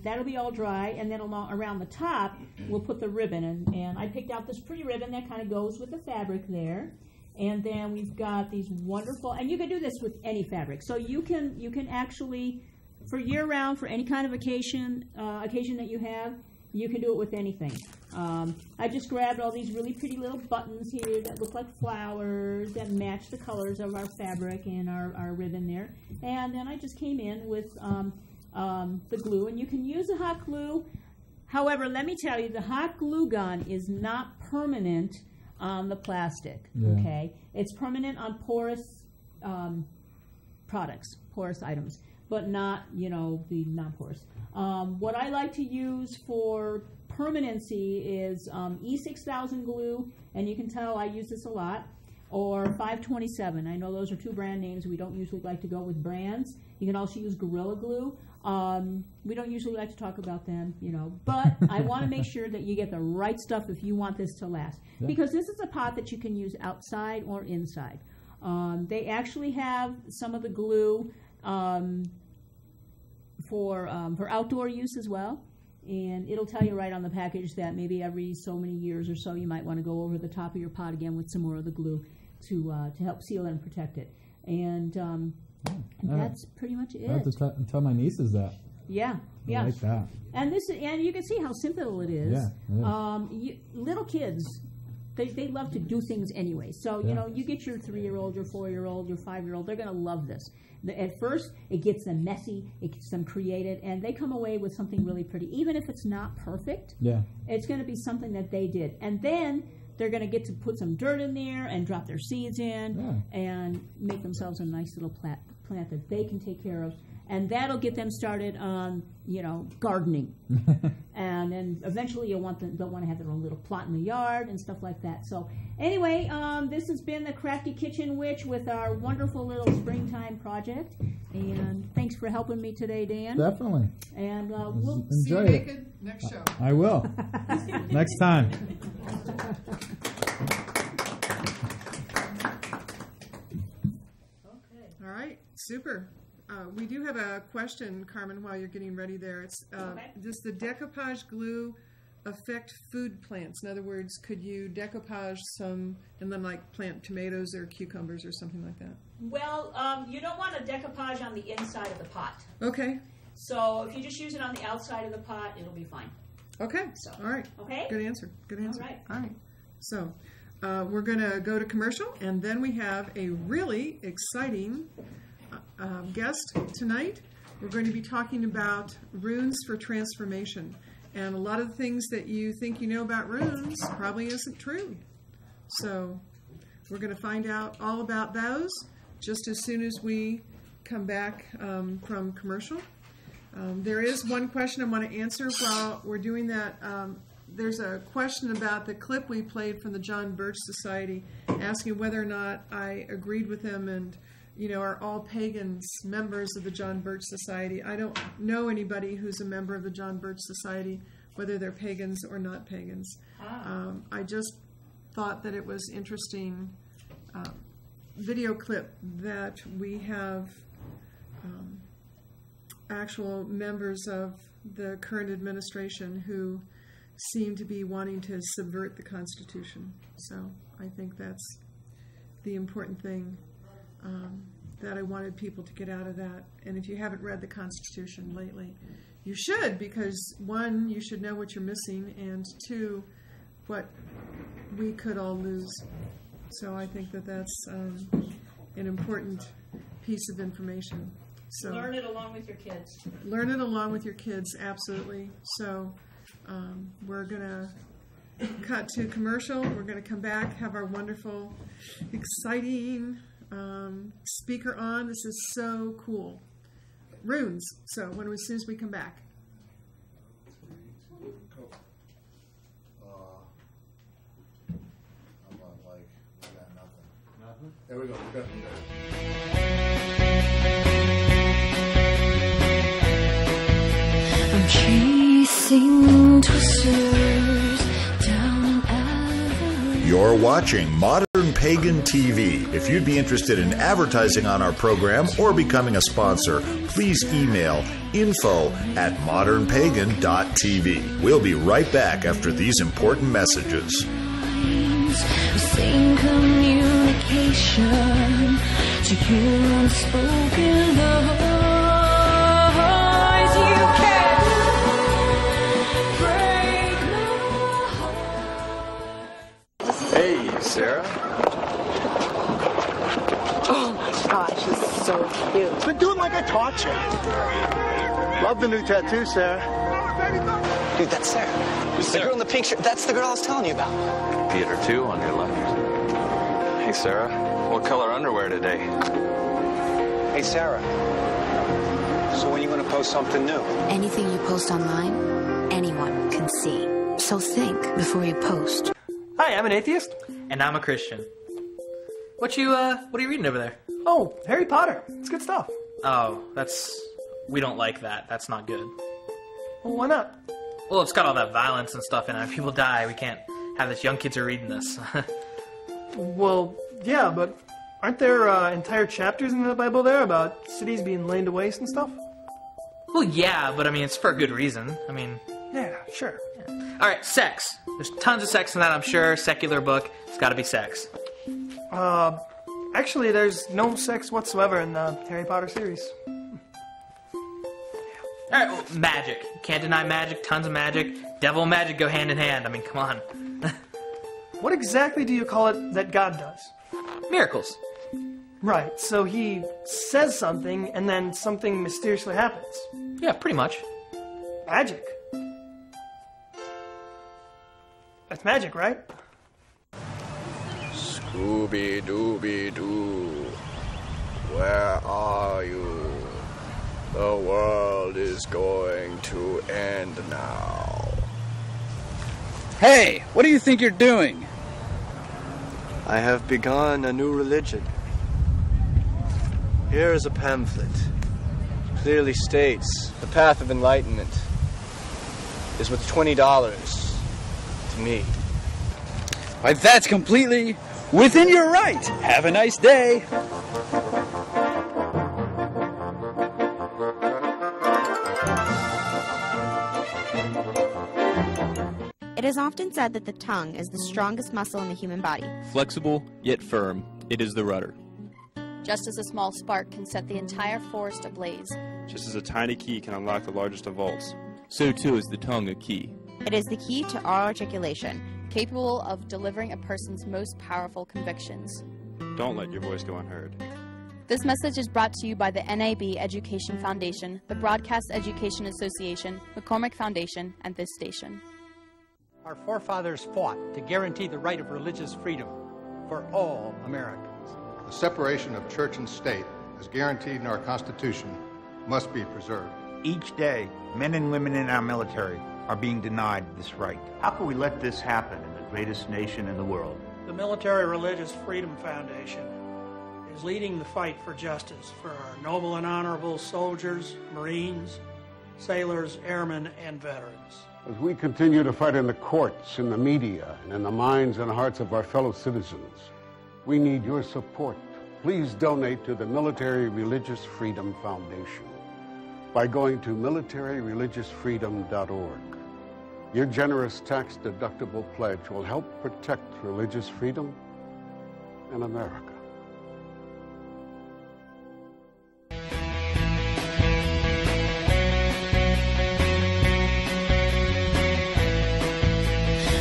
that'll be all dry, and then around the top, we'll put the ribbon. And I picked out this pretty ribbon that kind of goes with the fabric there. And then we've got these wonderful, and you can do this with any fabric. So you can actually, for year-round, for any kind of occasion that you have, you can do it with anything. I just grabbed all these really pretty little buttons here that look like flowers that match the colors of our fabric and our ribbon there. And then I just came in with the glue, and you can use a hot glue. However, let me tell you, the hot glue gun is not permanent on the plastic, okay? It's permanent on porous products, porous items, but not, you know, the non-porous. What I like to use for permanency is E6000 glue, and you can tell I use this a lot, or 527. I know those are two brand names. We don't usually like to go with brands. You can also use Gorilla Glue. We don't usually like to talk about them, you know, but I want to make sure that you get the right stuff if you want this to last. Yeah. Because this is a pot that you can use outside or inside. They actually have some of the glue for outdoor use as well. And it'll tell you right on the package that maybe every so many years or so you might want to go over the top of your pot again with some more of the glue to help seal it and protect it. And that's pretty much it. I have to tell my nieces that. Yeah, I like that. And you can see how simple it is. Yeah, little kids, they love to do things anyway. So, you know, you get your 3-year-old, your 4-year-old, your 5-year-old, they're going to love this. At first, it gets them messy, it gets them creative, and they come away with something really pretty. Even if it's not perfect, it's going to be something that they did. And then they're going to get to put some dirt in there and drop their seeds in and make themselves a nice little plant that they can take care of. And that'll get them started on, you know, gardening. And then eventually they'll want to have their own little plot in the yard and stuff like that. So anyway, this has been the Crafty Kitchen Witch with our wonderful little springtime project. And thanks for helping me today, Dan. Definitely. And we'll see you naked next show. I will. Next time. All right, super. We do have a question, Carmen, while you're getting ready there. It's does the decoupage glue affect food plants? In other words, could you decoupage some and then like plant tomatoes or cucumbers or something like that? Well, you don't want to decoupage on the inside of the pot. Okay. So if you just use it on the outside of the pot, it'll be fine. Okay. So, all right. Okay. Good answer. Good answer. All right. So we're going to go to commercial, and then we have a really exciting guest tonight. We're going to be talking about runes for transformation. And a lot of the things that you think you know about runes probably isn't true. So we're going to find out all about those just as soon as we come back from commercial. There is one question I want to answer while we're doing that. There's a question about the clip we played from the John Birch Society asking whether or not I agreed with them and, you know, are all pagans members of the John Birch Society. I don't know anybody who's a member of the John Birch Society, whether they're pagans or not pagans. I just thought that it was interesting video clip that we have actual members of the current administration who seem to be wanting to subvert the Constitution. So I think that's the important thing that I wanted people to get out of that. And if you haven't read the Constitution lately, you should, because one, you should know what you're missing, and two, what we could all lose. So I think that that's an important piece of information. So learn it along with your kids. Learn it along with your kids, absolutely. So we're going to cut to commercial. We're going to come back, have our wonderful, exciting speaker on. This is so cool. Runes. So as soon as we come back. There we go. We're good. I'm chasing twisters down an avenue. You're watching Modern Pagan TV. If you'd be interested in advertising on our program or becoming a sponsor, please email info@modernpagan.tv. We'll be right back after these important messages. Same communication to your unspoken voice. You can't break my heart. Hey, Sarah. Oh my gosh, she's so cute. But do it like I taught you. Love the new tattoo, Sarah. Dude, that's Sarah. The girl in the pink shirt. That's the girl I was telling you about. Theater 2 on your left. Hey, Sarah. What color underwear today? Hey, Sarah. So when are you going to post something new? Anything you post online, anyone can see. So think before you post. Hi, I'm an atheist. And I'm a Christian. What are you reading over there? Oh, Harry Potter. It's good stuff. Oh, we don't like that. That's not good. Well, why not? Well, it's got all that violence and stuff in it. People die. We can't have this. Young kids are reading this. Well, yeah, but aren't there entire chapters in the Bible there about cities being laid to waste and stuff? Well, yeah, but I mean, it's for a good reason. I mean... Yeah, sure. Yeah. All right, sex. There's tons of sex in that, I'm sure. Secular book. It's got to be sex. Actually, there's no sex whatsoever in the Harry Potter series. All right, well, magic. Can't deny magic. Tons of magic. Devil and magic go hand in hand. I mean, come on. What exactly do you call it that God does? Miracles. Right, so he says something, and then something mysteriously happens. Yeah, pretty much. Magic. That's magic, right? Scooby-Dooby-Doo, where are you? The world is going to end now. Hey, what do you think you're doing? I have begun a new religion. Here is a pamphlet. Clearly states the path of enlightenment is worth $20 to me. Why, that's completely within your right. Have a nice day. It is often said that the tongue is the strongest muscle in the human body. Flexible, yet firm, it is the rudder. Just as a small spark can set the entire forest ablaze. Just as a tiny key can unlock the largest of vaults. So too is the tongue a key. It is the key to all articulation. Capable of delivering a person's most powerful convictions. Don't let your voice go unheard. This message is brought to you by the NAB Education Foundation, the Broadcast Education Association, McCormick Foundation, and this station. Our forefathers fought to guarantee the right of religious freedom for all Americans. The separation of church and state, as guaranteed in our Constitution, must be preserved. Each day, men and women in our military are being denied this right. How can we let this happen in the greatest nation in the world? The Military Religious Freedom Foundation is leading the fight for justice for our noble and honorable soldiers, Marines, sailors, airmen, and veterans. As we continue to fight in the courts, in the media, and in the minds and hearts of our fellow citizens, we need your support. Please donate to the Military Religious Freedom Foundation. by going to militaryreligiousfreedom.org. Your generous tax-deductible pledge will help protect religious freedom in America.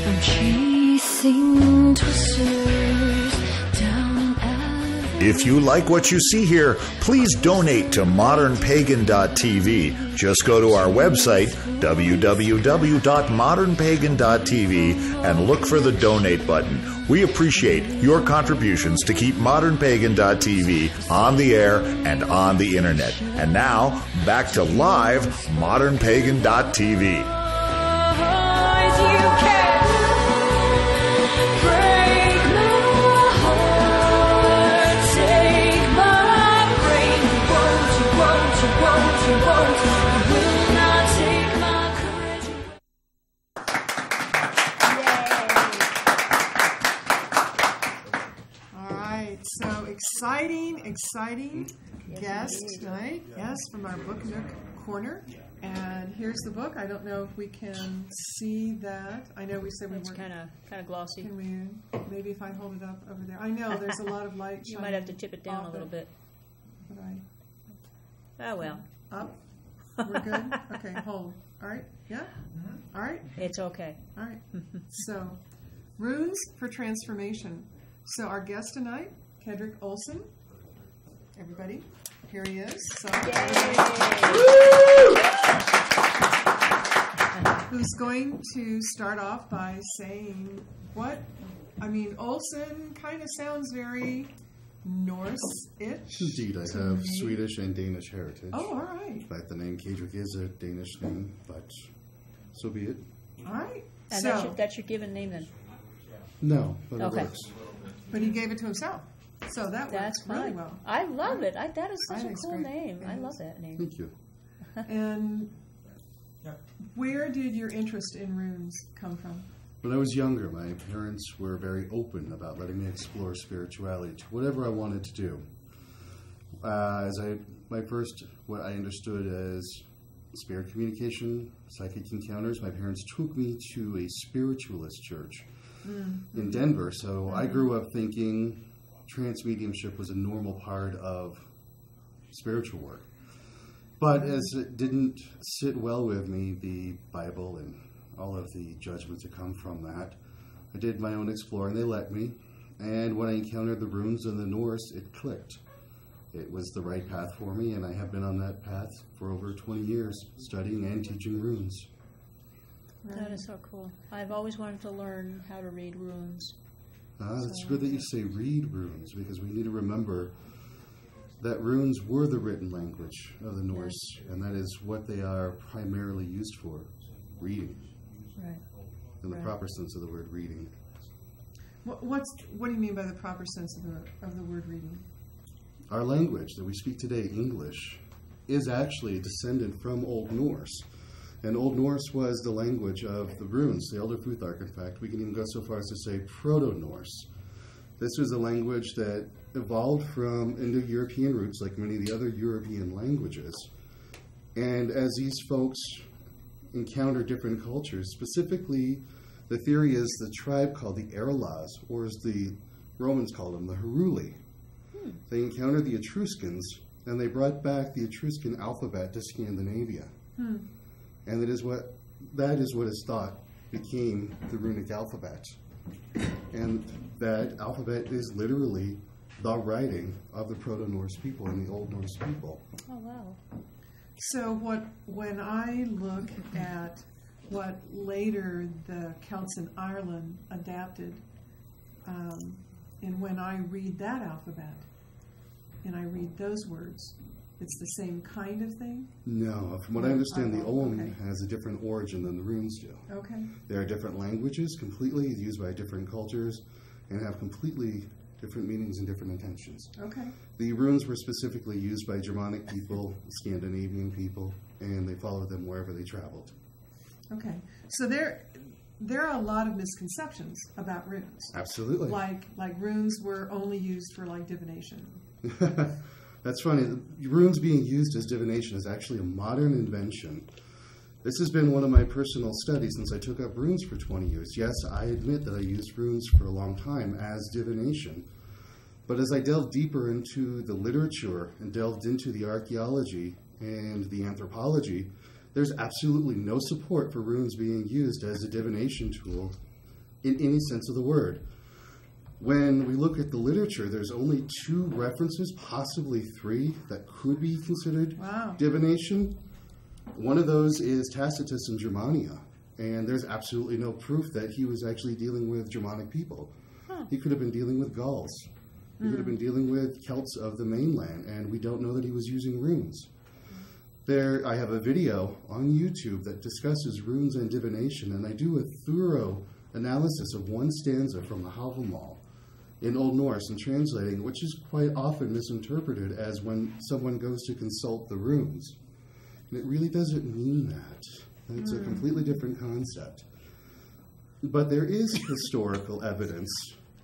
I'm chasing twisters down an If you like what you see here, please donate to modernpagan.tv. Just go to our website, www.modernpagan.tv, and look for the donate button. We appreciate your contributions to keep modernpagan.tv on the air and on the internet. And now, back to live modernpagan.tv. eyes you can break my heart, take my brain. You won't, you will not take my courage. All right, so exciting guest tonight. Yes, from our Book Nook Corner. And here's the book. I don't know if we can see that. I know we said we It's weren't. kind of glossy. Can we? Maybe if I hold it up over there. I know there's a lot of light. You might have to tip it down a little bit. But I. Oh well. Up. We're good. Okay, hold. All right. Yeah. All right. It's okay. All right. So, runes for transformation. So our guest tonight, Kedrick Olson. Everybody, here he is. So, who's going to start off by saying what? I mean, Olson kind of sounds very Norse-ish. Indeed, I to have me. Swedish and Danish heritage. Oh, all right. In fact, the name Kedrick is a Danish name, but so be it. All right. And So, that's your given name then. No, but Okay. it works. but he gave it to himself. So that That's works really fine. well. I love it. That is I such a think it's cool great. name. I It love is. that name. Thank you. And where did your interest in runes come from? When I was younger, my parents were very open about letting me explore spirituality to whatever I wanted to do. What I understood as spirit communication, psychic encounters, my parents took me to a spiritualist church in Denver. So I grew up thinking trance mediumship was a normal part of spiritual work. But as it didn't sit well with me, the Bible and all of the judgments that come from that, I did my own exploring. They let me. And when I encountered the runes in the Norse, it clicked. It was the right path for me, and I have been on that path for over 20 years, studying and teaching runes. That is so cool. I've always wanted to learn how to read runes. It's good that you say read runes, because we need to remember that runes were the written language of the Norse, and that is what they are primarily used for, reading. Right. In the Right. proper sense of the word reading. What do you mean by the proper sense of the word reading? Our language that we speak today, English, is actually a descendant from Old Norse. And Old Norse was the language of the runes, the Elder Futhark, in fact. We can even go so far as to say Proto-Norse. This was a language that evolved from Indo-European roots, like many of the other European languages. And as these folks encounter different cultures, specifically, the theory is the tribe called the Erlas, or as the Romans called them, the Heruli. They encountered the Etruscans, and they brought back the Etruscan alphabet to Scandinavia. And that is what is thought became the runic alphabet. And that alphabet is literally the writing of the Proto-Norse people and the Old Norse people. Oh, wow. So when I look at what later the Celts in Ireland adapted, and when I read that alphabet, and I read those words, it's the same kind of thing? No, from what I understand, the Om okay. has a different origin than the runes do. Okay. There are different languages, completely used by different cultures, and have completely different meanings and different intentions. Okay. The runes were specifically used by Germanic people, Scandinavian people, and they followed them wherever they traveled. Okay. So there are a lot of misconceptions about runes. Absolutely. Like runes were only used for like divination. That's funny. Runes being used as divination is actually a modern invention. This has been one of my personal studies since I took up runes for 20 years. Yes, I admit that I used runes for a long time as divination. But as I delved deeper into the literature and delved into the archaeology and the anthropology, there's absolutely no support for runes being used as a divination tool in any sense of the word. When we look at the literature, there's only 2 references, possibly 3, that could be considered divination. One of those is Tacitus in Germania, and there's absolutely no proof that he was actually dealing with Germanic people. He could have been dealing with Gauls. He could have been dealing with Celts of the mainland, and we don't know that he was using runes. I have a video on YouTube that discusses runes and divination, and I do a thorough analysis of one stanza from the Havamal in Old Norse and translating, which is quite often misinterpreted as when someone goes to consult the runes. And it really doesn't mean that. It's a completely different concept. But there is historical evidence,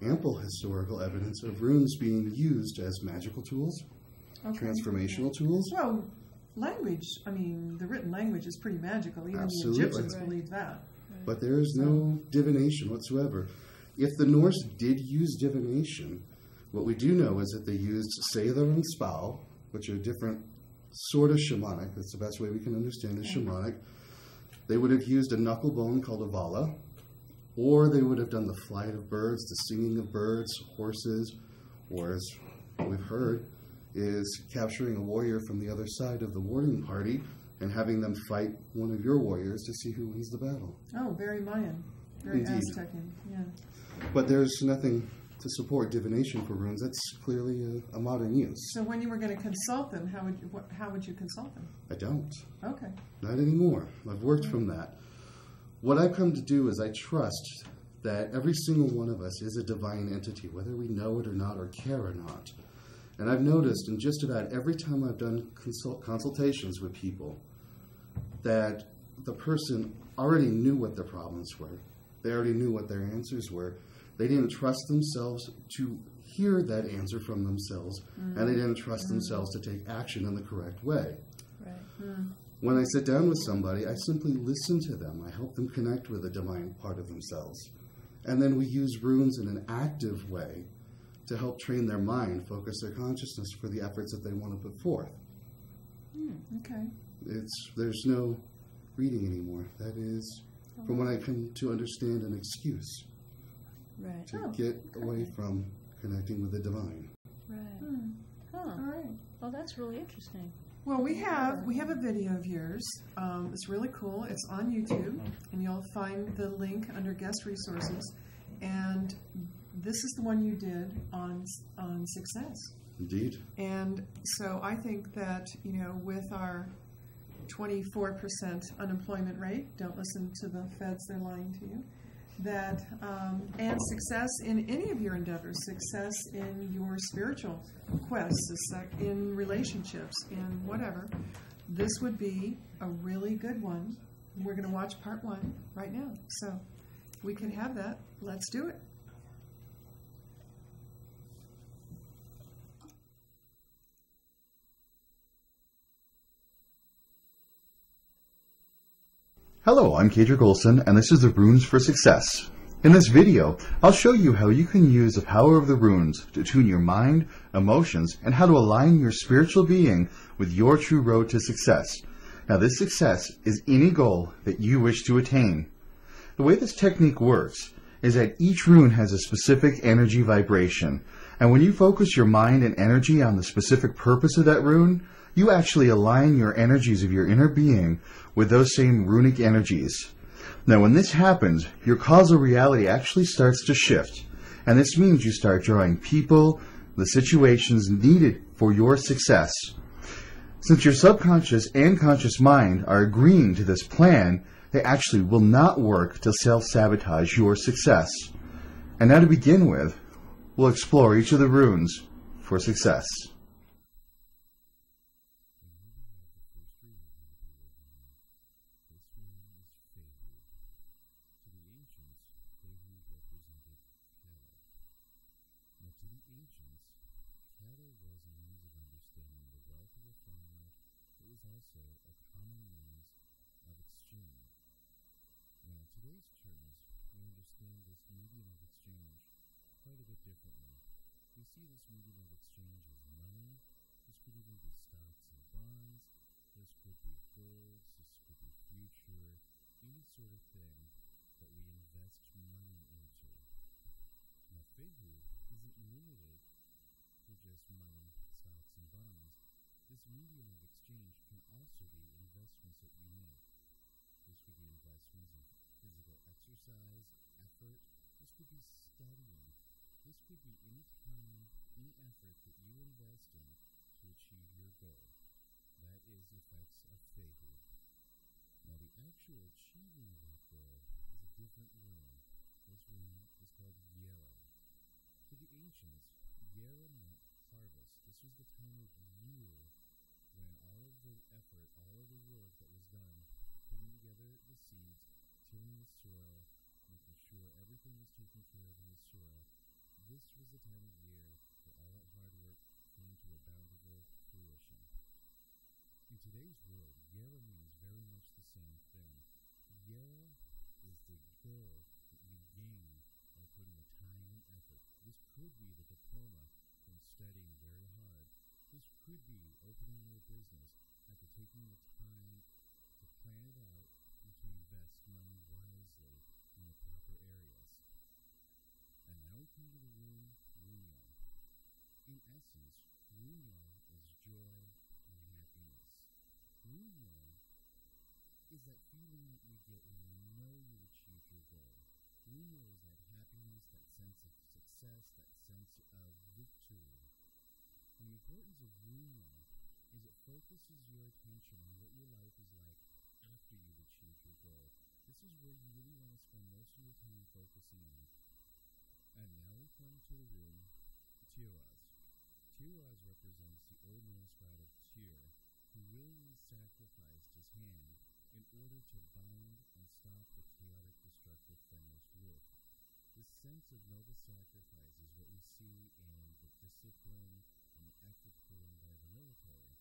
ample historical evidence, of runes being used as magical tools, transformational tools. Well, language, I mean, the written language is pretty magical. Even Absolutely. the Egyptians believed that. But there is no divination whatsoever. If the Norse did use divination, what we do know is that they used Seidr and Spal, which are different sort of shamanic. That's the best way we can understand it, shamanic. They would have used a knuckle bone called a vala, or they would have done the flight of birds, the singing of birds, horses, or as we've heard, is capturing a warrior from the other side of the warring party and having them fight one of your warriors to see who wins the battle. Oh, very Mayan. Very Indeed. Aztecian, yeah. But there's nothing to support divination for runes. That's clearly a modern use. So when you were going to consult them, how would you consult them? I don't. Okay. Not anymore. I've worked from that. What I've come to do is I trust that every single one of us is a divine entity, whether we know it or not, or care or not. And I've noticed in just about every time I've done consultations with people that the person already knew what their problems were. They already knew what their answers were. They didn't trust themselves to hear that answer from themselves, and they didn't trust themselves to take action in the correct way. Right. When I sit down with somebody, I simply listen to them. I help them connect with a divine part of themselves. And then we use runes in an active way to help train their mind, focus their consciousness for the efforts that they want to put forth. Okay. There's no reading anymore. That is, from what I come to understand, an excuse to get away from connecting with the divine. Right. All right. Well, that's really interesting. Well, we have a video of yours. It's really cool. It's on YouTube, and you'll find the link under guest resources. And this is the one you did on success. Indeed. And so I think that, with our 24% unemployment rate, don't listen to the feds, they're lying to you, that, and success in any of your endeavors, success in your spiritual quests, in relationships, in whatever, this would be a really good one. We're going to watch part 1 right now. So if we could have that, let's do it. Hello, I'm Kedrick Olson, and this is the Runes for Success. In this video, I'll show you how you can use the power of the runes to tune your mind, emotions, and how to align your spiritual being with your true road to success. Now, this success is any goal that you wish to attain. The way this technique works is that each rune has a specific energy vibration, and when you focus your mind and energy on the specific purpose of that rune, you actually align your energies of your inner being with those same runic energies. Now, when this happens, your causal reality actually starts to shift, and this means you start drawing people, the situations needed for your success. Since your subconscious and conscious mind are agreeing to this plan, they actually will not work to self-sabotage your success. And now to begin with, we'll explore each of the runes for success. To the ancients, cattle was a means of understanding medium of exchange is money. This could even be stocks and bonds. This could be goods. This could be future. Any sort of thing that we invest money into. Now, Fehu isn't limited to just money, stocks, and bonds. This medium of exchange can also be investments that you make. This could be investments in physical exercise, effort. This could be studying. This could be any time, any effort that you invest in to achieve your goal. That is the effects of Fehu. Now, the actual achieving of that goal is a different rune. This rune is called Yera. To the ancients, Yera meant harvest. This was the time of year when all of the effort, all of the work that was done, putting together the seeds, tilling the soil, making sure everything was taken care of in the soil, this was the time of year where all that hard work came to a bountiful fruition. In today's world, Yera means very much the same thing. Yera is the goal that you gain by putting the time and effort. This could be the diploma from studying very hard. This could be opening your business after taking the time to plan it out and to invest money wisely in the proper areas. And now we come to the rune Runyo. In essence, Runyo is joy and happiness. Runyo is that feeling that you get when you know you achieved your goal. Runyo is that happiness, that sense of success, that sense of victory. And the importance of Runyo is it focuses your attention on what your life is like after you've achieved your goal. This is where you really want to spend most of your time focusing on. And now we come to the rune Tiraz. Tiraz represents the Old Norse god of Tyr, who willingly sacrificed his hand in order to bind and stop the chaotic, destructive Fenris wolf. This sense of noble sacrifice is what we see in the discipline and the effort put in by the military.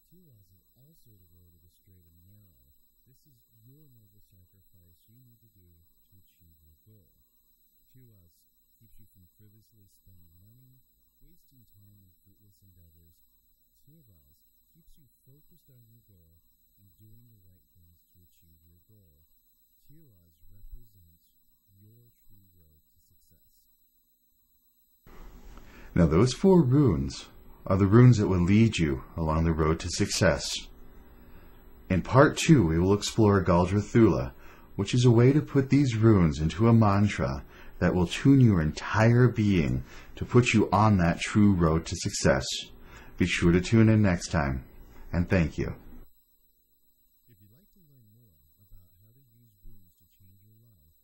Tiraz is also the road of the straight and narrow. This is your noble sacrifice you need to do to achieve your goal. Tiraz keeps you from frivolously spending money, wasting time in fruitless endeavors. Tiraz keeps you focused on your goal and doing the right things to achieve your goal. Tiraz represents your true road to success. Now those 4 runes are the runes that will lead you along the road to success. In part 2, we will explore Galdra Thula, which is a way to put these runes into a mantra that will tune your entire being to put you on that true road to success. Be sure to tune in next time, and thank you. If you'd like to learn more about how to use runes to change your life,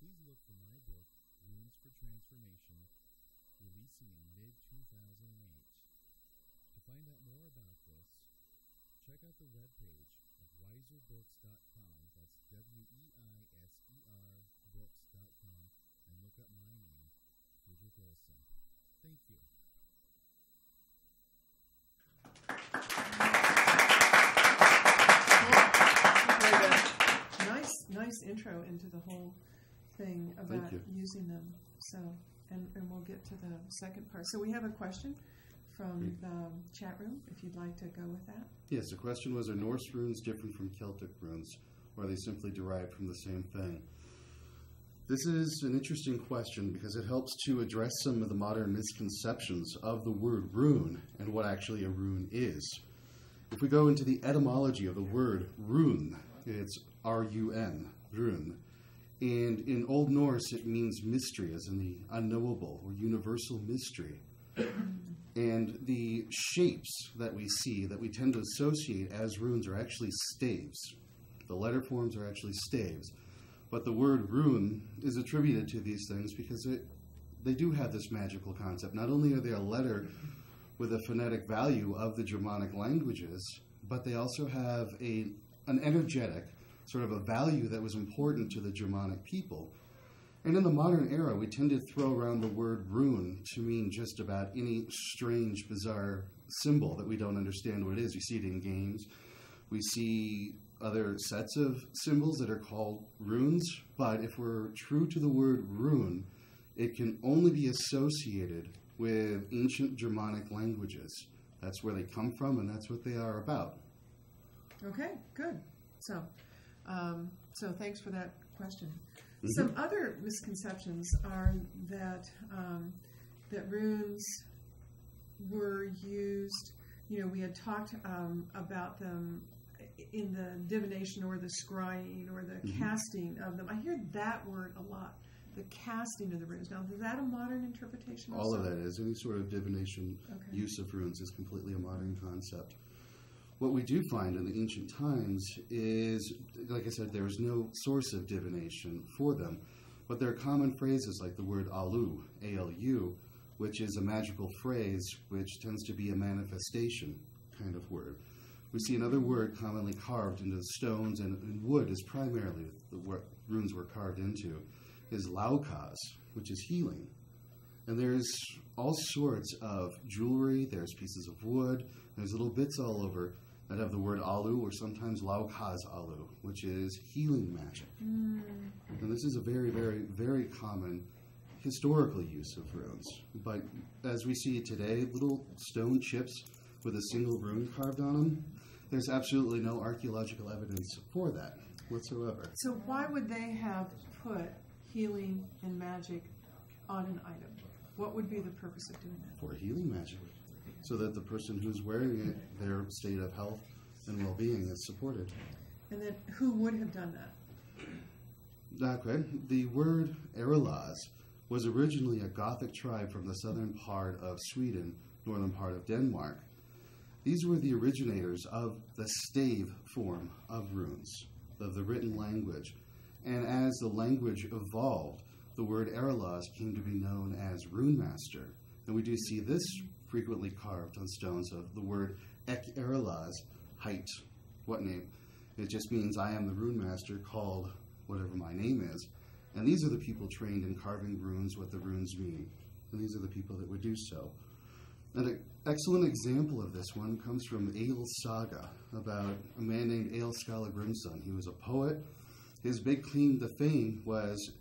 please look for my book, Runes for Transformation, releasing in mid-2008. To find out more about this, check out the webpage of wiserbooks.com. That's WEISER books.com, and look up my name, Frederick Olson. Thank you. Nice intro into the whole thing about using them. So, and we'll get to the second part. So we have a question from the chat room, if you'd like to go with that. Yes, the question was, are Norse runes different from Celtic runes, or are they simply derived from the same thing? This is an interesting question because it helps to address some of the modern misconceptions of the word rune and what actually a rune is. If we go into the etymology of the word rune, it's R-U-N, rune. And in Old Norse, it means mystery, as in the unknowable or universal mystery. And the shapes that we see, that we tend to associate as runes, are actually staves. The letter forms are actually staves. But the word rune is attributed to these things because they do have this magical concept. Not only are they a letter with a phonetic value of the Germanic languages, but they also have an energetic, sort of a value that was important to the Germanic people. And in the modern era, we tend to throw around the word rune to mean just about any strange, bizarre symbol that we don't understand what it is. We see it in games. We see other sets of symbols that are called runes. But if we're true to the word rune, it can only be associated with ancient Germanic languages. That's where they come from, and that's what they are about. Okay, good. So thanks for that question. Mm-hmm. Some other misconceptions are that that runes were used. We had talked about them in the divination or the scrying or the casting of them. I hear that word a lot. The casting of the runes. Now, is that a modern interpretation? All of that is. Any sort of divination use of runes is completely a modern concept. What we do find in the ancient times is, like I said, there was no source of divination for them, but there are common phrases like the word alu, A-L-U, which is a magical phrase which tends to be a manifestation kind of word. We see another word commonly carved into stones and wood is primarily what runes were carved into, is laukaz, which is healing. And there's all sorts of jewelry, there's pieces of wood, there's little bits all over that have the word alu or sometimes laukaz alu, which is healing magic. And this is a very, very, very common historical use of runes. But as we see today, little stone chips with a single rune carved on them, there's absolutely no archaeological evidence for that whatsoever. So why would they have put healing and magic on an item? What would be the purpose of doing that? For healing magic, so that the person who's wearing it, their state of health and well-being is supported. And then who would have done that? Okay. The word Erelaz was originally a Gothic tribe from the southern part of Sweden, northern part of Denmark. These were the originators of the stave form of runes, of the written language. And as the language evolved, the word Erelaz came to be known as Rune Master. And we do see this frequently carved on stones of the word Ek Erelaz, height. What name? It just means I am the Rune Master called whatever my name is. And these are the people trained in carving runes, what the runes mean. And these are the people that would do so. And an excellent example of this one comes from Egil's saga about a man named Egil Skallagrimsson. He was a poet. His big claim to fame was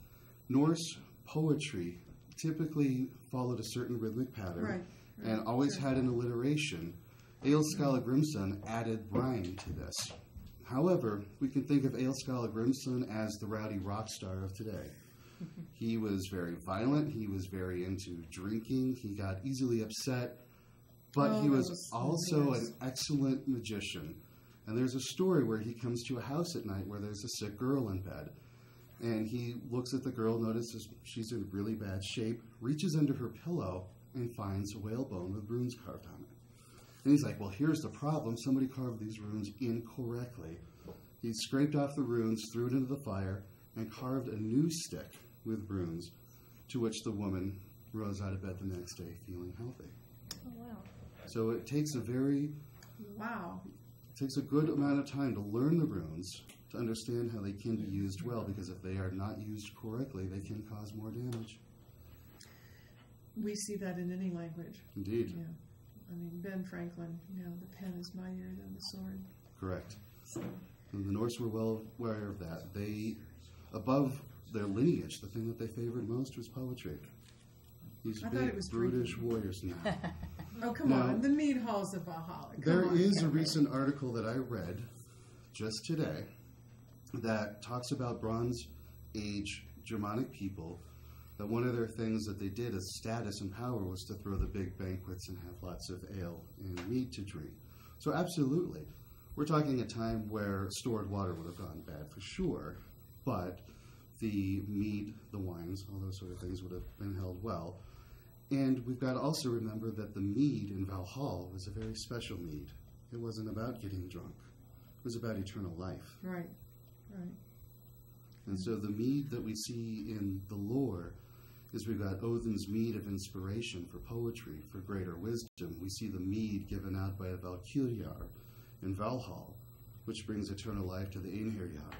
Norse poetry typically followed a certain rhythmic pattern and always had an alliteration. Egil Skallagrimsson added rhyme to this. However, we can think of Egil Skallagrimsson as the rowdy rock star of today. He was very violent. He was very into drinking. He got easily upset. But he was also an excellent magician. And there's a story where he comes to a house at night where there's a sick girl in bed. And he looks at the girl, notices she's in really bad shape, reaches under her pillow, and finds a whalebone with runes carved on it. And he's like, well, here's the problem. Somebody carved these runes incorrectly. He scraped off the runes, threw it into the fire, and carved a new stick with runes, to which the woman rose out of bed the next day feeling healthy. Oh, wow. So it takes a good amount of time to learn the runes, to understand how they can be used well, because if they are not used correctly, they can cause more damage. We see that in any language. Indeed. Yeah. I mean, Ben Franklin, the pen is mightier than the sword. Correct. And the Norse were well aware of that. They, above their lineage, the thing that they favored most was poetry. These big brutish warriors now. Oh, come on. The mead halls of Valhalla. There is a recent article that I read just today that talks about Bronze Age Germanic people, that one of their things that they did as status and power was to throw the big banquets and have lots of ale and mead to drink. So absolutely. We're talking a time where stored water would have gone bad for sure, but the mead, the wines, all those sort of things would have been held well. And we've got to also remember that the mead in Valhalla was a very special mead. It wasn't about getting drunk. It was about eternal life. Right. And so the mead that we see in the lore is we've got Odin's mead of inspiration for poetry, for greater wisdom. We see the mead given out by a Valkyrjar in Valhalla, which brings eternal life to the Einherjar.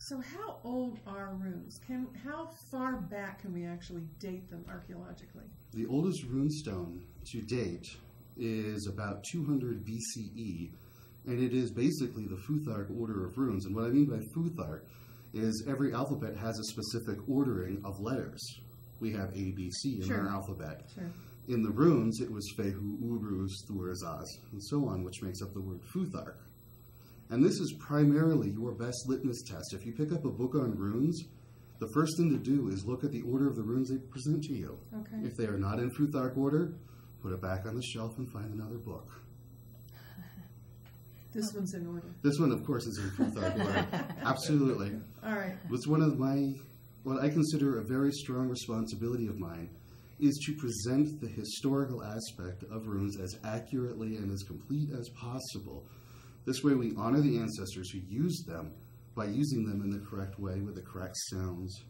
So how old are runes? How far back can we actually date them archaeologically? The oldest runestone to date is about 200 BCE, and it is basically the Futhark order of runes. And what I mean by Futhark is every alphabet has a specific ordering of letters. we have A, B, C in our alphabet. Sure. In the runes, it was Fehu, Uruz, Thurzaz, and so on, which makes up the word Futhark. And this is primarily your best litmus test. If you pick up a book on runes, the first thing to do is look at the order of the runes they present to you. Okay. If they are not in Futhark order, put it back on the shelf and find another book. This one's in order. This one, of course, is in Futhark order. Absolutely. All right. What's one of what I consider a very strong responsibility of mine is to present the historical aspect of runes as accurately and as complete as possible. This way we honor the ancestors who used them by using them in the correct way with the correct sounds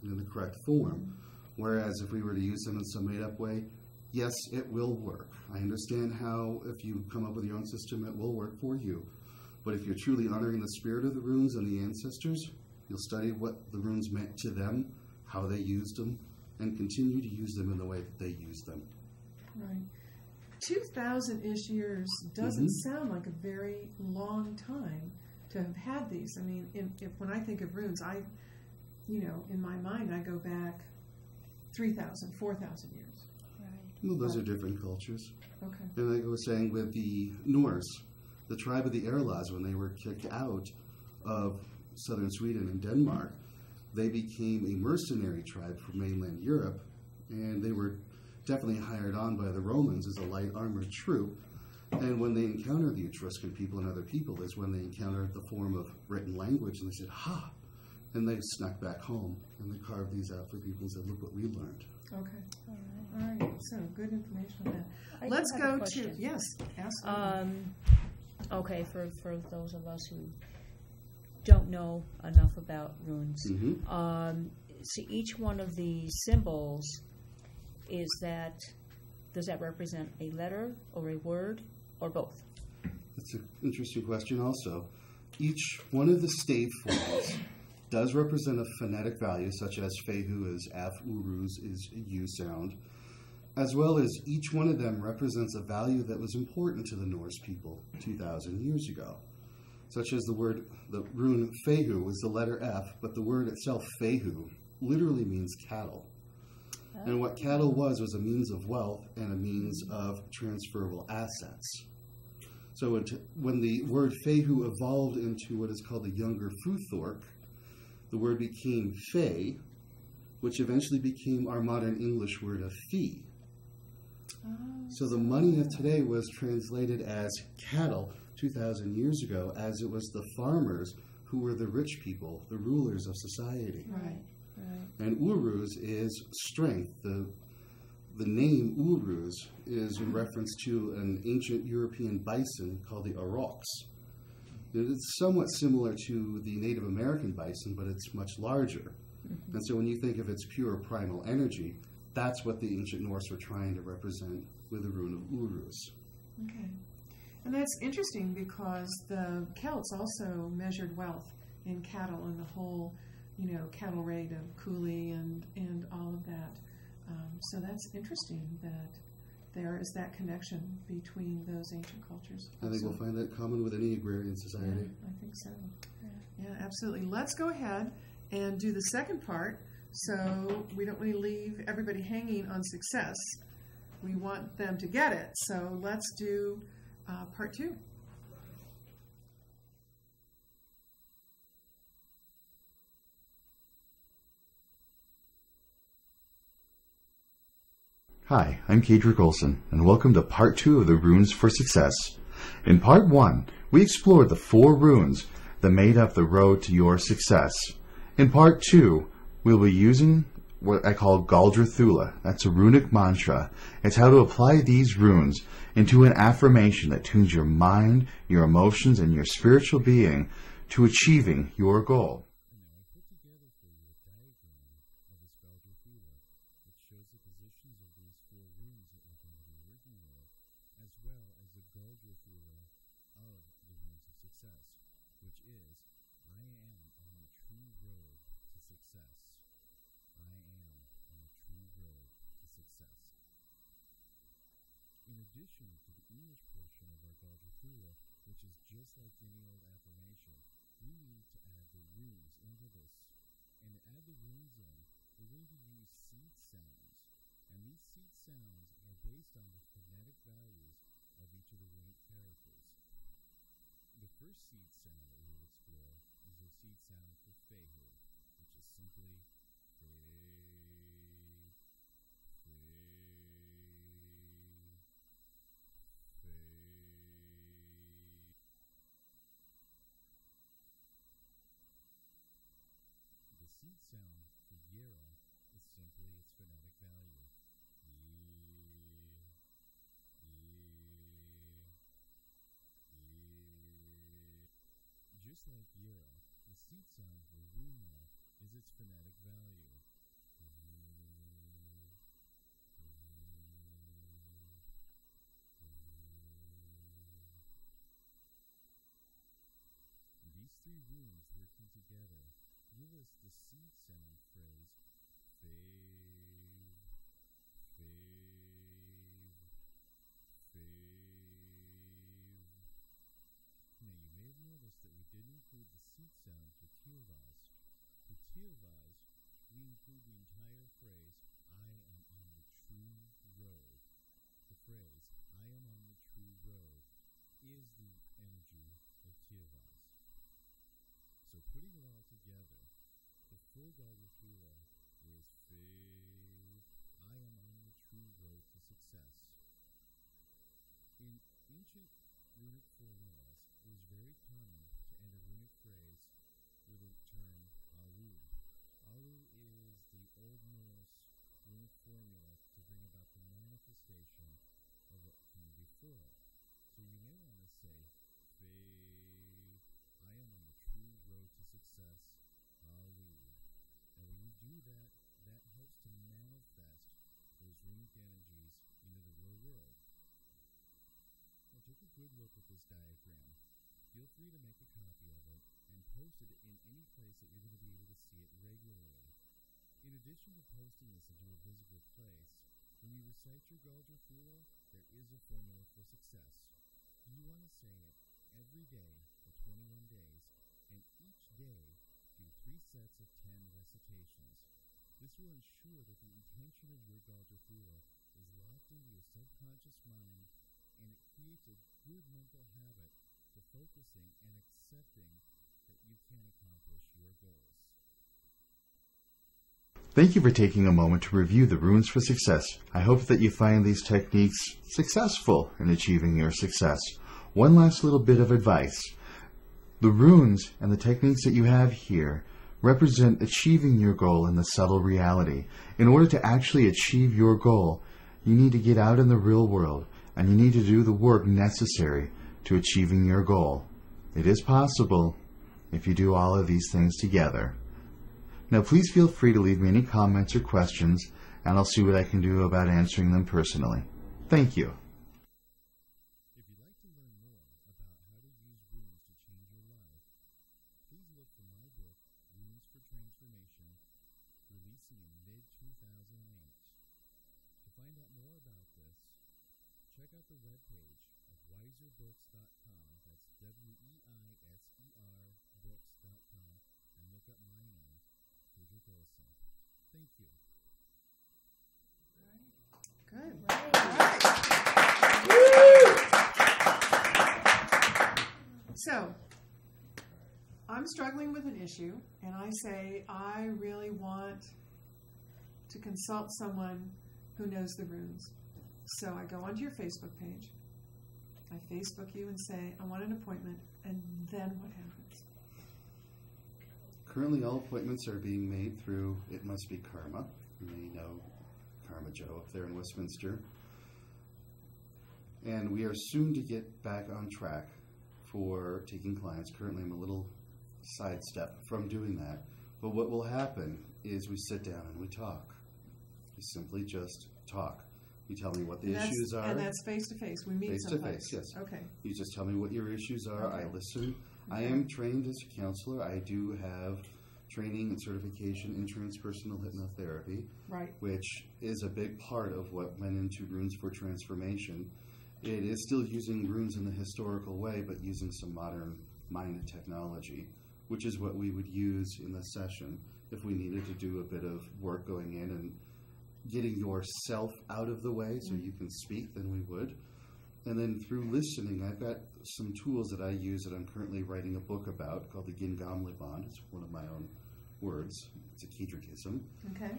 and in the correct form. Whereas if we were to use them in some made-up way, yes, it will work. I understand how if you come up with your own system, it will work for you. But if you're truly honoring the spirit of the runes and the ancestors, you'll study what the runes meant to them, how they used them, and continue to use them in the way that they used them. Right. 2,000-ish years doesn't sound like a very long time to have had these. I mean, when I think of runes, in my mind, I go back 3,000, 4,000 years. Right. Well, those are different cultures. Okay. And like I was saying with the Norse, the tribe of the Erlas, when they were kicked out of southern Sweden and Denmark, they became a mercenary tribe from mainland Europe, and they were definitely hired on by the Romans as a light armored troop. And when they encountered the Etruscan people and other people is when they encountered the form of written language, and they said, ha! And they snuck back home, and they carved these out for people and said, look what we learned. Okay. All right. So, good information on that. I Let's do have a go question. to, yes, absolutely. Okay, for those of us who don't know enough about runes, see, each one of these symbols does that represent a letter or a word or both? That's an interesting question also. Each one of the stave forms does represent a phonetic value, such as Fehu is F, Uruz is U sound, as well as each one of them represents a value that was important to the Norse people 2,000 years ago. Such as the rune Fehu was the letter F, but the word itself, Fehu, literally means cattle. And what cattle was a means of wealth and a means of transferable assets. So when the word Fehu evolved into what is called the Younger Futhark, the word became Fe, which eventually became our modern English word of fee. So the money of today was translated as cattle 2,000 years ago, as it was the farmers who were the rich people, the rulers of society. Right. And Uruz is strength. The name Uruz is in reference to an ancient European bison called the aurochs. It's somewhat similar to the Native American bison, but it's much larger. And so when you think of its pure primal energy, that's what the ancient Norse were trying to represent with the rune of Uruz. Okay. And that's interesting because the Celts also measured wealth in cattle and the whole cattle rate of Cooley and all of that. So that's interesting that there is that connection between those ancient cultures. I think we'll find that common with any agrarian society. Yeah, I think so. Yeah, absolutely. Let's go ahead and do the second part. So we don't want to leave everybody hanging on success. We want them to get it. So let's do part 2. Hi, I'm Kedrick Olson, and welcome to Part 2 of the Runes for Success. In Part 1, we explored the 4 runes that made up the road to your success. In Part 2, we'll be using what I call Galdra Thula. That's a runic mantra. It's how to apply these runes into an affirmation that tunes your mind, your emotions, and your spiritual being to achieving your goal. And to add the runes in, we're going to use seed sounds sounds are based on the phonetic values of each of the runic characters. The first seed sound that we will explore is the seed sound for Fehu, which is simply Fe, Fe, Fe. The seed sound for Yera is simply its phonetic value. Just like Yera, the seed sound for Runa is its phonetic value. These three runes working together give us the seed sound phrase fave, fave, fave. Now you may have noticed that we didn't include the seed sound for Tirvaz. For Tirvaz, we include the entire phrase, I am on the true road. The phrase, I am on the true road, is the energy of Tirvaz. So putting it all together, the full Gargathula is Fave, I am on the true road to success. In ancient runic formulas, it was very common to end a runic phrase with the term Alu. Alu is the Old Norse runic formula to bring about the manifestation of what came before it. So you may want to say, Fave, I am on the true road to success, Alu. And when you do that, that helps to manifest those runic energies into the real world. Now take a good look at this diagram. Feel free to make a copy of it and post it in any place that you're going to be able to see it regularly. In addition to posting this into a visible place, when you recite your Gargathula, there is a formula for success. You want to say it every day for 21 days, and each day do 3 sets of 10 recitations. This will ensure that the intention of your Gargathula is locked into your subconscious mind, and it creates a good mental habit to focusing and accepting that you can accomplish your goals. Thank you for taking a moment to review the runes for success. I hope that you find these techniques successful in achieving your success. One last little bit of advice. The runes and the techniques that you have here represent achieving your goal in the subtle reality. In order to actually achieve your goal, you need to get out in the real world, and you need to do the work necessary to achieving your goal. It is possible if you do all of these things together. Now please feel free to leave me any comments or questions, and I'll see what I can do about answering them personally. Thank you. If you'd like to learn more about how to use runes to change your life, please look for my book, Runes for Transformation, releasing in mid-2008. To find out more about this, check out the webpage of wiserbooks.com, that's WEISER books.com, and look up my name, Cedric Olson. Thank you. Good. So, I'm struggling with an issue, and I say I really want to consult someone who knows the runes. So I go onto your Facebook page, I Facebook you and say, I want an appointment, and then what happens? Currently, all appointments are being made through It Must Be Karma. You may know Karma Joe up there in Westminster. And we are soon to get back on track for taking clients. Currently, I'm a little sidestep from doing that. But what will happen is we sit down and we talk. We simply just talk. You tell me what the issues are. And that's face-to-face. We meet someplace. Face-to-face, yes. Okay. You just tell me what your issues are. Okay. I listen. Okay. I am trained as a counselor. I do have training and certification in transpersonal hypnotherapy, right, which is a big part of what went into Runes for Transformation. It is still using runes in the historical way, but using some modern mind technology, which is what we would use in the session if we needed to do a bit of work going in and getting yourself out of the way so you can speak than we would. And then through listening, I've got some tools that I use that I'm currently writing a book about called the Gingamli Bond. It's one of my own words. It's a Kedrickism. Okay.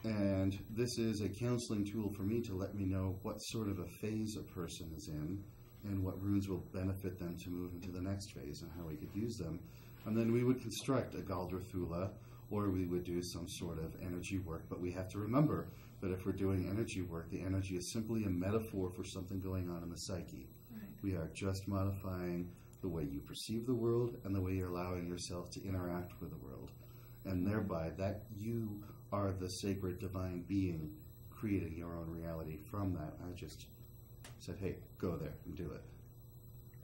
And this is a counseling tool for me to let me know what sort of a phase a person is in and what runes will benefit them to move into the next phase and how we could use them. And then we would construct a Galdra Thula, or we would do some sort of energy work. But we have to remember that if we're doing energy work, the energy is simply a metaphor for something going on in the psyche. Right. We are just modifying the way you perceive the world and the way you're allowing yourself to interact with the world. And thereby, that you are the sacred divine being creating your own reality from that. I just said, hey, go there and do it.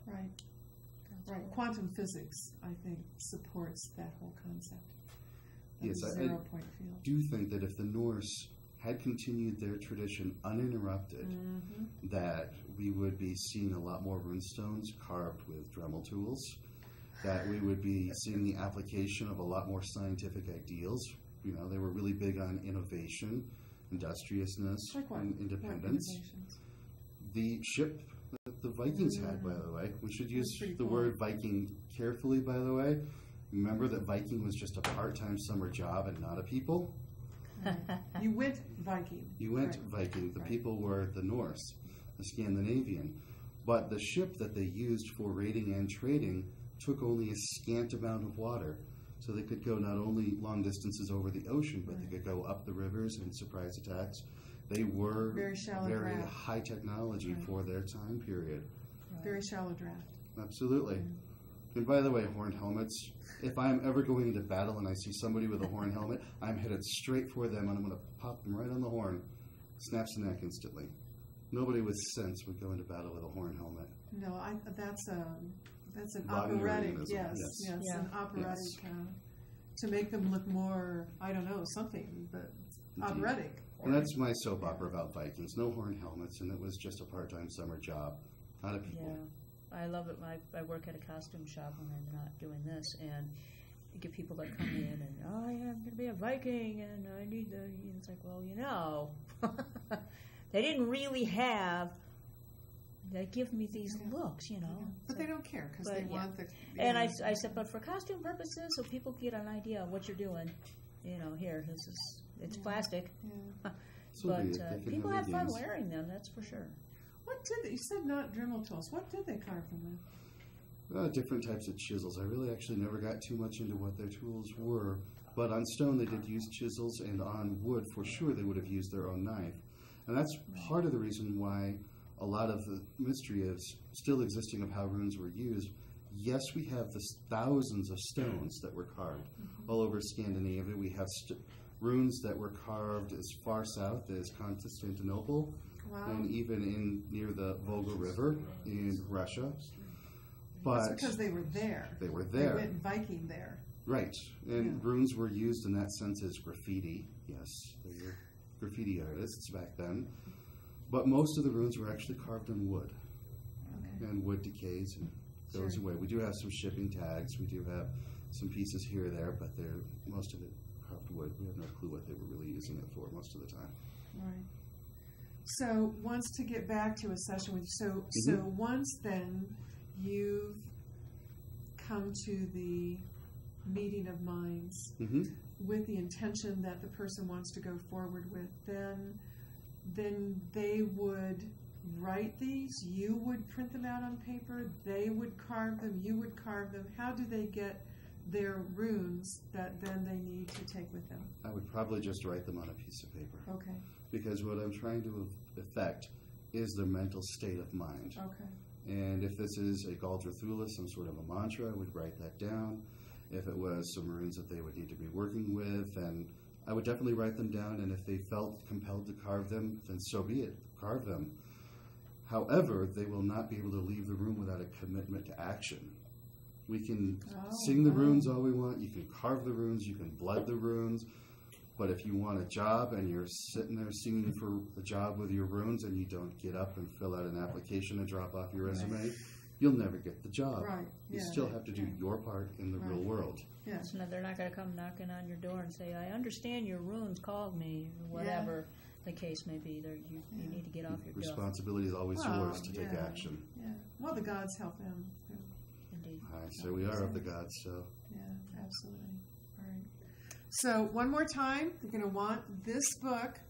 Right. Right. Quantum physics, I think, supports that whole concept. Yes, I zero-point field. do think that if the Norse had continued their tradition uninterrupted, that we would be seeing a lot more runestones carved with Dremel tools, that we would be seeing the application of a lot more scientific ideals. You know, they were really big on innovation, industriousness, and independence. The ship that the Vikings had, by the way, we should use the word Viking carefully, by the way. Remember that Viking was just a part-time summer job and not a people? You went Viking. You went Viking. The people were the Norse, the Scandinavian. But the ship that they used for raiding and trading took only a scant amount of water. So they could go not only long distances over the ocean, but they could go up the rivers and surprise attacks. They were very shallow very draft. high technology for their time period. Very shallow draft. Absolutely. And by the way, horned helmets, if I'm ever going into battle and I see somebody with a horn helmet, I'm headed straight for them and I'm going to pop them right on the horn. Snaps the neck instantly. Nobody with sense would go into battle with a horn helmet. No, that's an Wagnerianism, operatic, yes. an operatic, to make them look more, I don't know, something, but operatic. And that's my soap opera about Vikings. No horn helmets, and it was just a part-time summer job. Not a people. Yeah, I love it. I work at a costume shop when I'm not doing this, and you get people that come in and, oh, yeah, I'm going to be a Viking, and I need the... And it's like, well, you know, they didn't really have... They give me these looks, you know. But they don't care, because they want the... And I said, but for costume purposes, so people get an idea of what you're doing, you know, here, this is... It's plastic. Yeah. But people have fun wearing them, that's for sure. What did they, you said not Dremel tools. What did they carve them with? Different types of chisels. I really actually never got too much into what their tools were. But on stone they did use chisels, and on wood for sure they would have used their own knife. And that's part of the reason why a lot of the mystery is still existing of how runes were used. Yes, we have this thousands of stones that were carved all over Scandinavia. We have runes that were carved as far south as Constantinople, and even near the Volga River in Russia. But that's because they were there. They were there. They went Viking there. Right. And runes were used in that sense as graffiti. Yes, they were graffiti artists back then. But most of the runes were actually carved in wood. And wood decays and goes away. We do have some shipping tags. We do have some pieces here or there, but most of it carved wood. We have no clue what they were really using it for most of the time. Right. So once to get back to a session with you, so once then you've come to the meeting of minds with the intention that the person wants to go forward with, then they would write these, you would print them out on paper, they would carve them, you would carve them. How do they get their runes that then they need to take with them? I would probably just write them on a piece of paper. Okay. Because what I'm trying to affect is their mental state of mind. Okay. And if this is a Galdra Thula, some sort of a mantra, I would write that down. If it was some runes that they would need to be working with, then I would definitely write them down. And if they felt compelled to carve them, then so be it. Carve them. However, they will not be able to leave the room without a commitment to action. We can sing the runes all we want. You can carve the runes. You can blood the runes. But if you want a job and you're sitting there singing for a job with your runes and you don't get up and fill out an application and drop off your resume, you'll never get the job. Right. You still have to do your part in the real world. Yeah. So they're not going to come knocking on your door and say, I understand your runes called me, or whatever. the case may be. You need to get off your duff. Responsibility is always yours to take action. Yeah. Well, the gods help them. Indeed. So we are of the gods. So. Yeah, absolutely. All right. So one more time, you're going to want this book,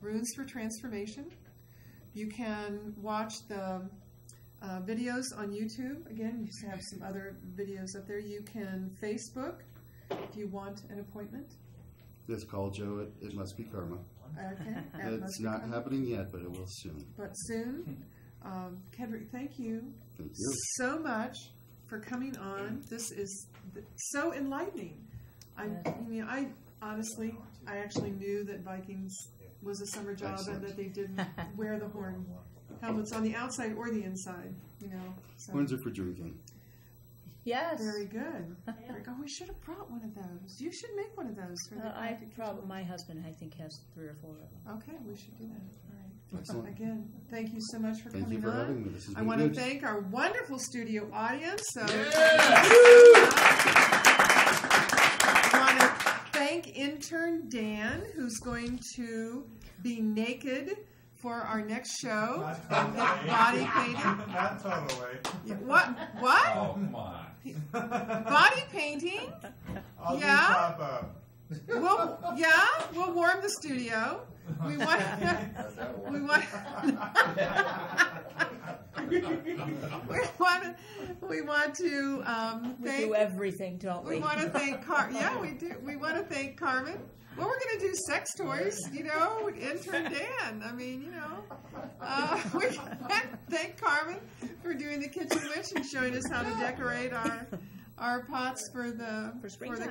Runes for Transformation. You can watch the videos on YouTube. Again, you have some other videos up there. You can Facebook if you want an appointment. Yes, call Joe. It must be karma. Okay. It's not happening yet, but it will soon. But soon. Kedrick, thank you you so much for coming on. This is so enlightening. I mean, I honestly, I actually knew that Vikings was a summer job. Excellent. And that they didn't wear the horn helmets on the outside or the inside. You know, so. Horns are for drinking. Yes. Very good. Oh, we should have brought one of those. You should make one of those. For my husband, I think, has 3 or 4 of them. Okay, we should do that. All right. Excellent. Again, thank you so much for coming on. Thank you for having me. This has been good. I want to thank our wonderful studio audience. So I want to thank intern Dan, who's going to be naked for our next show. Body painting. Not totally. What? Oh my. Body painting. I'll do pop up. We'll warm the studio. We want to we do everything, don't we? We want to thank we do. We want to thank Carmen. Well, we're going to do sex toys, you know, intern Dan. I mean, you know, we thank Carmen for doing the kitchen witch and showing us how to decorate our pots for the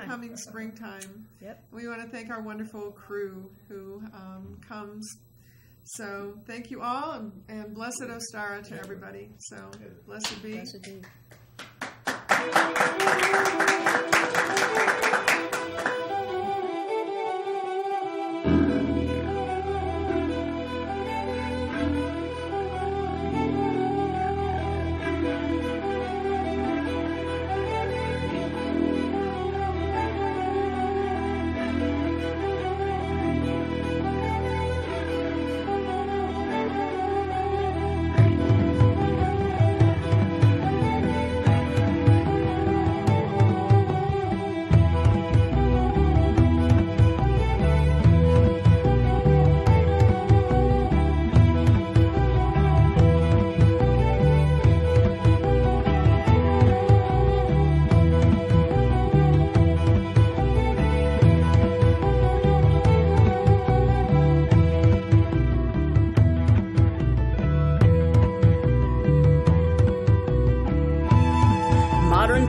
coming springtime. Yep. We want to thank our wonderful crew who comes. So thank you all, and blessed Ostara to everybody. So blessed be. Blessed be.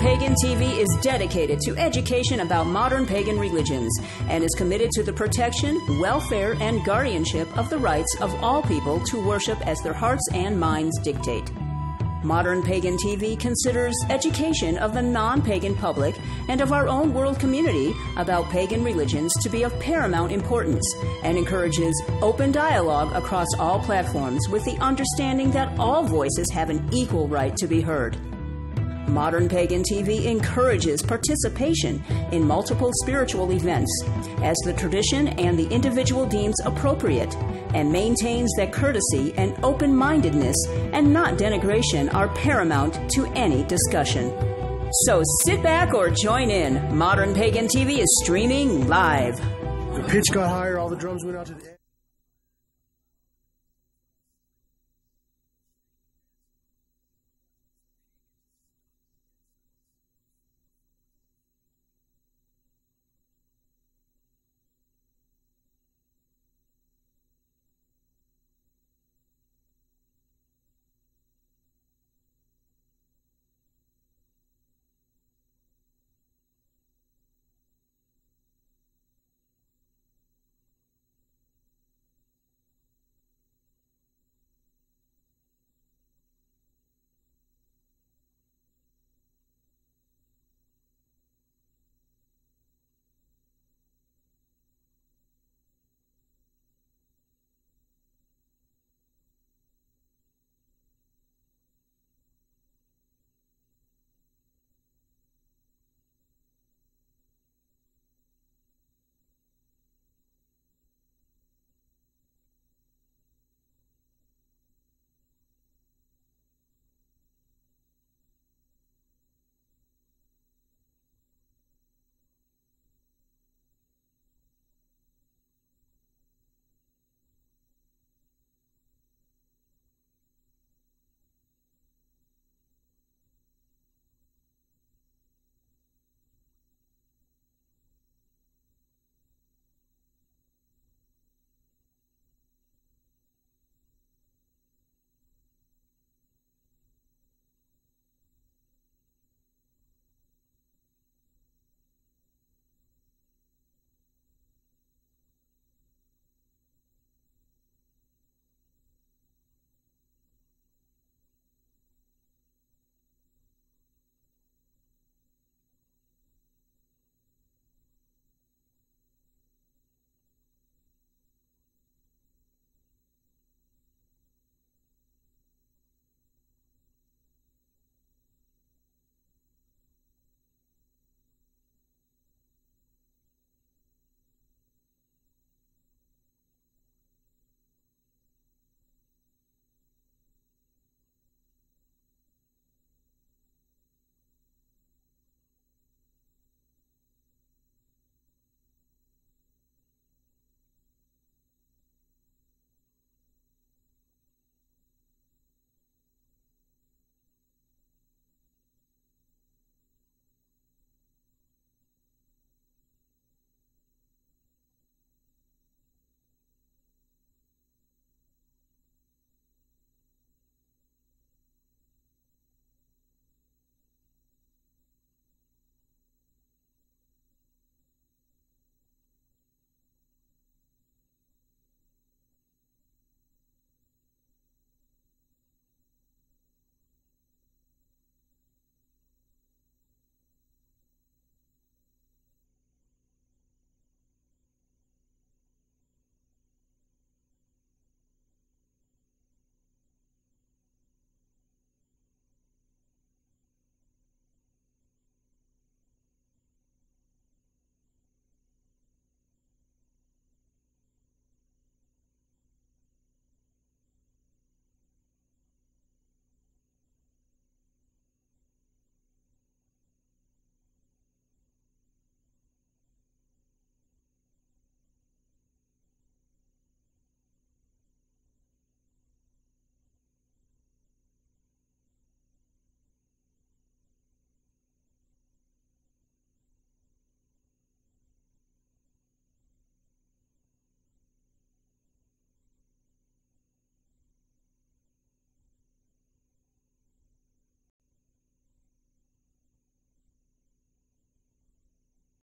Pagan TV is dedicated to education about modern pagan religions and is committed to the protection, welfare, and guardianship of the rights of all people to worship as their hearts and minds dictate. Modern Pagan TV considers education of the non-pagan public and of our own world community about pagan religions to be of paramount importance and encourages open dialogue across all platforms with the understanding that all voices have an equal right to be heard. Modern Pagan TV encourages participation in multiple spiritual events as the tradition and the individual deems appropriate, and maintains that courtesy and open-mindedness and not denigration are paramount to any discussion. So sit back or join in. Modern Pagan TV is streaming live. The pitch got higher, all the drums went out to the end.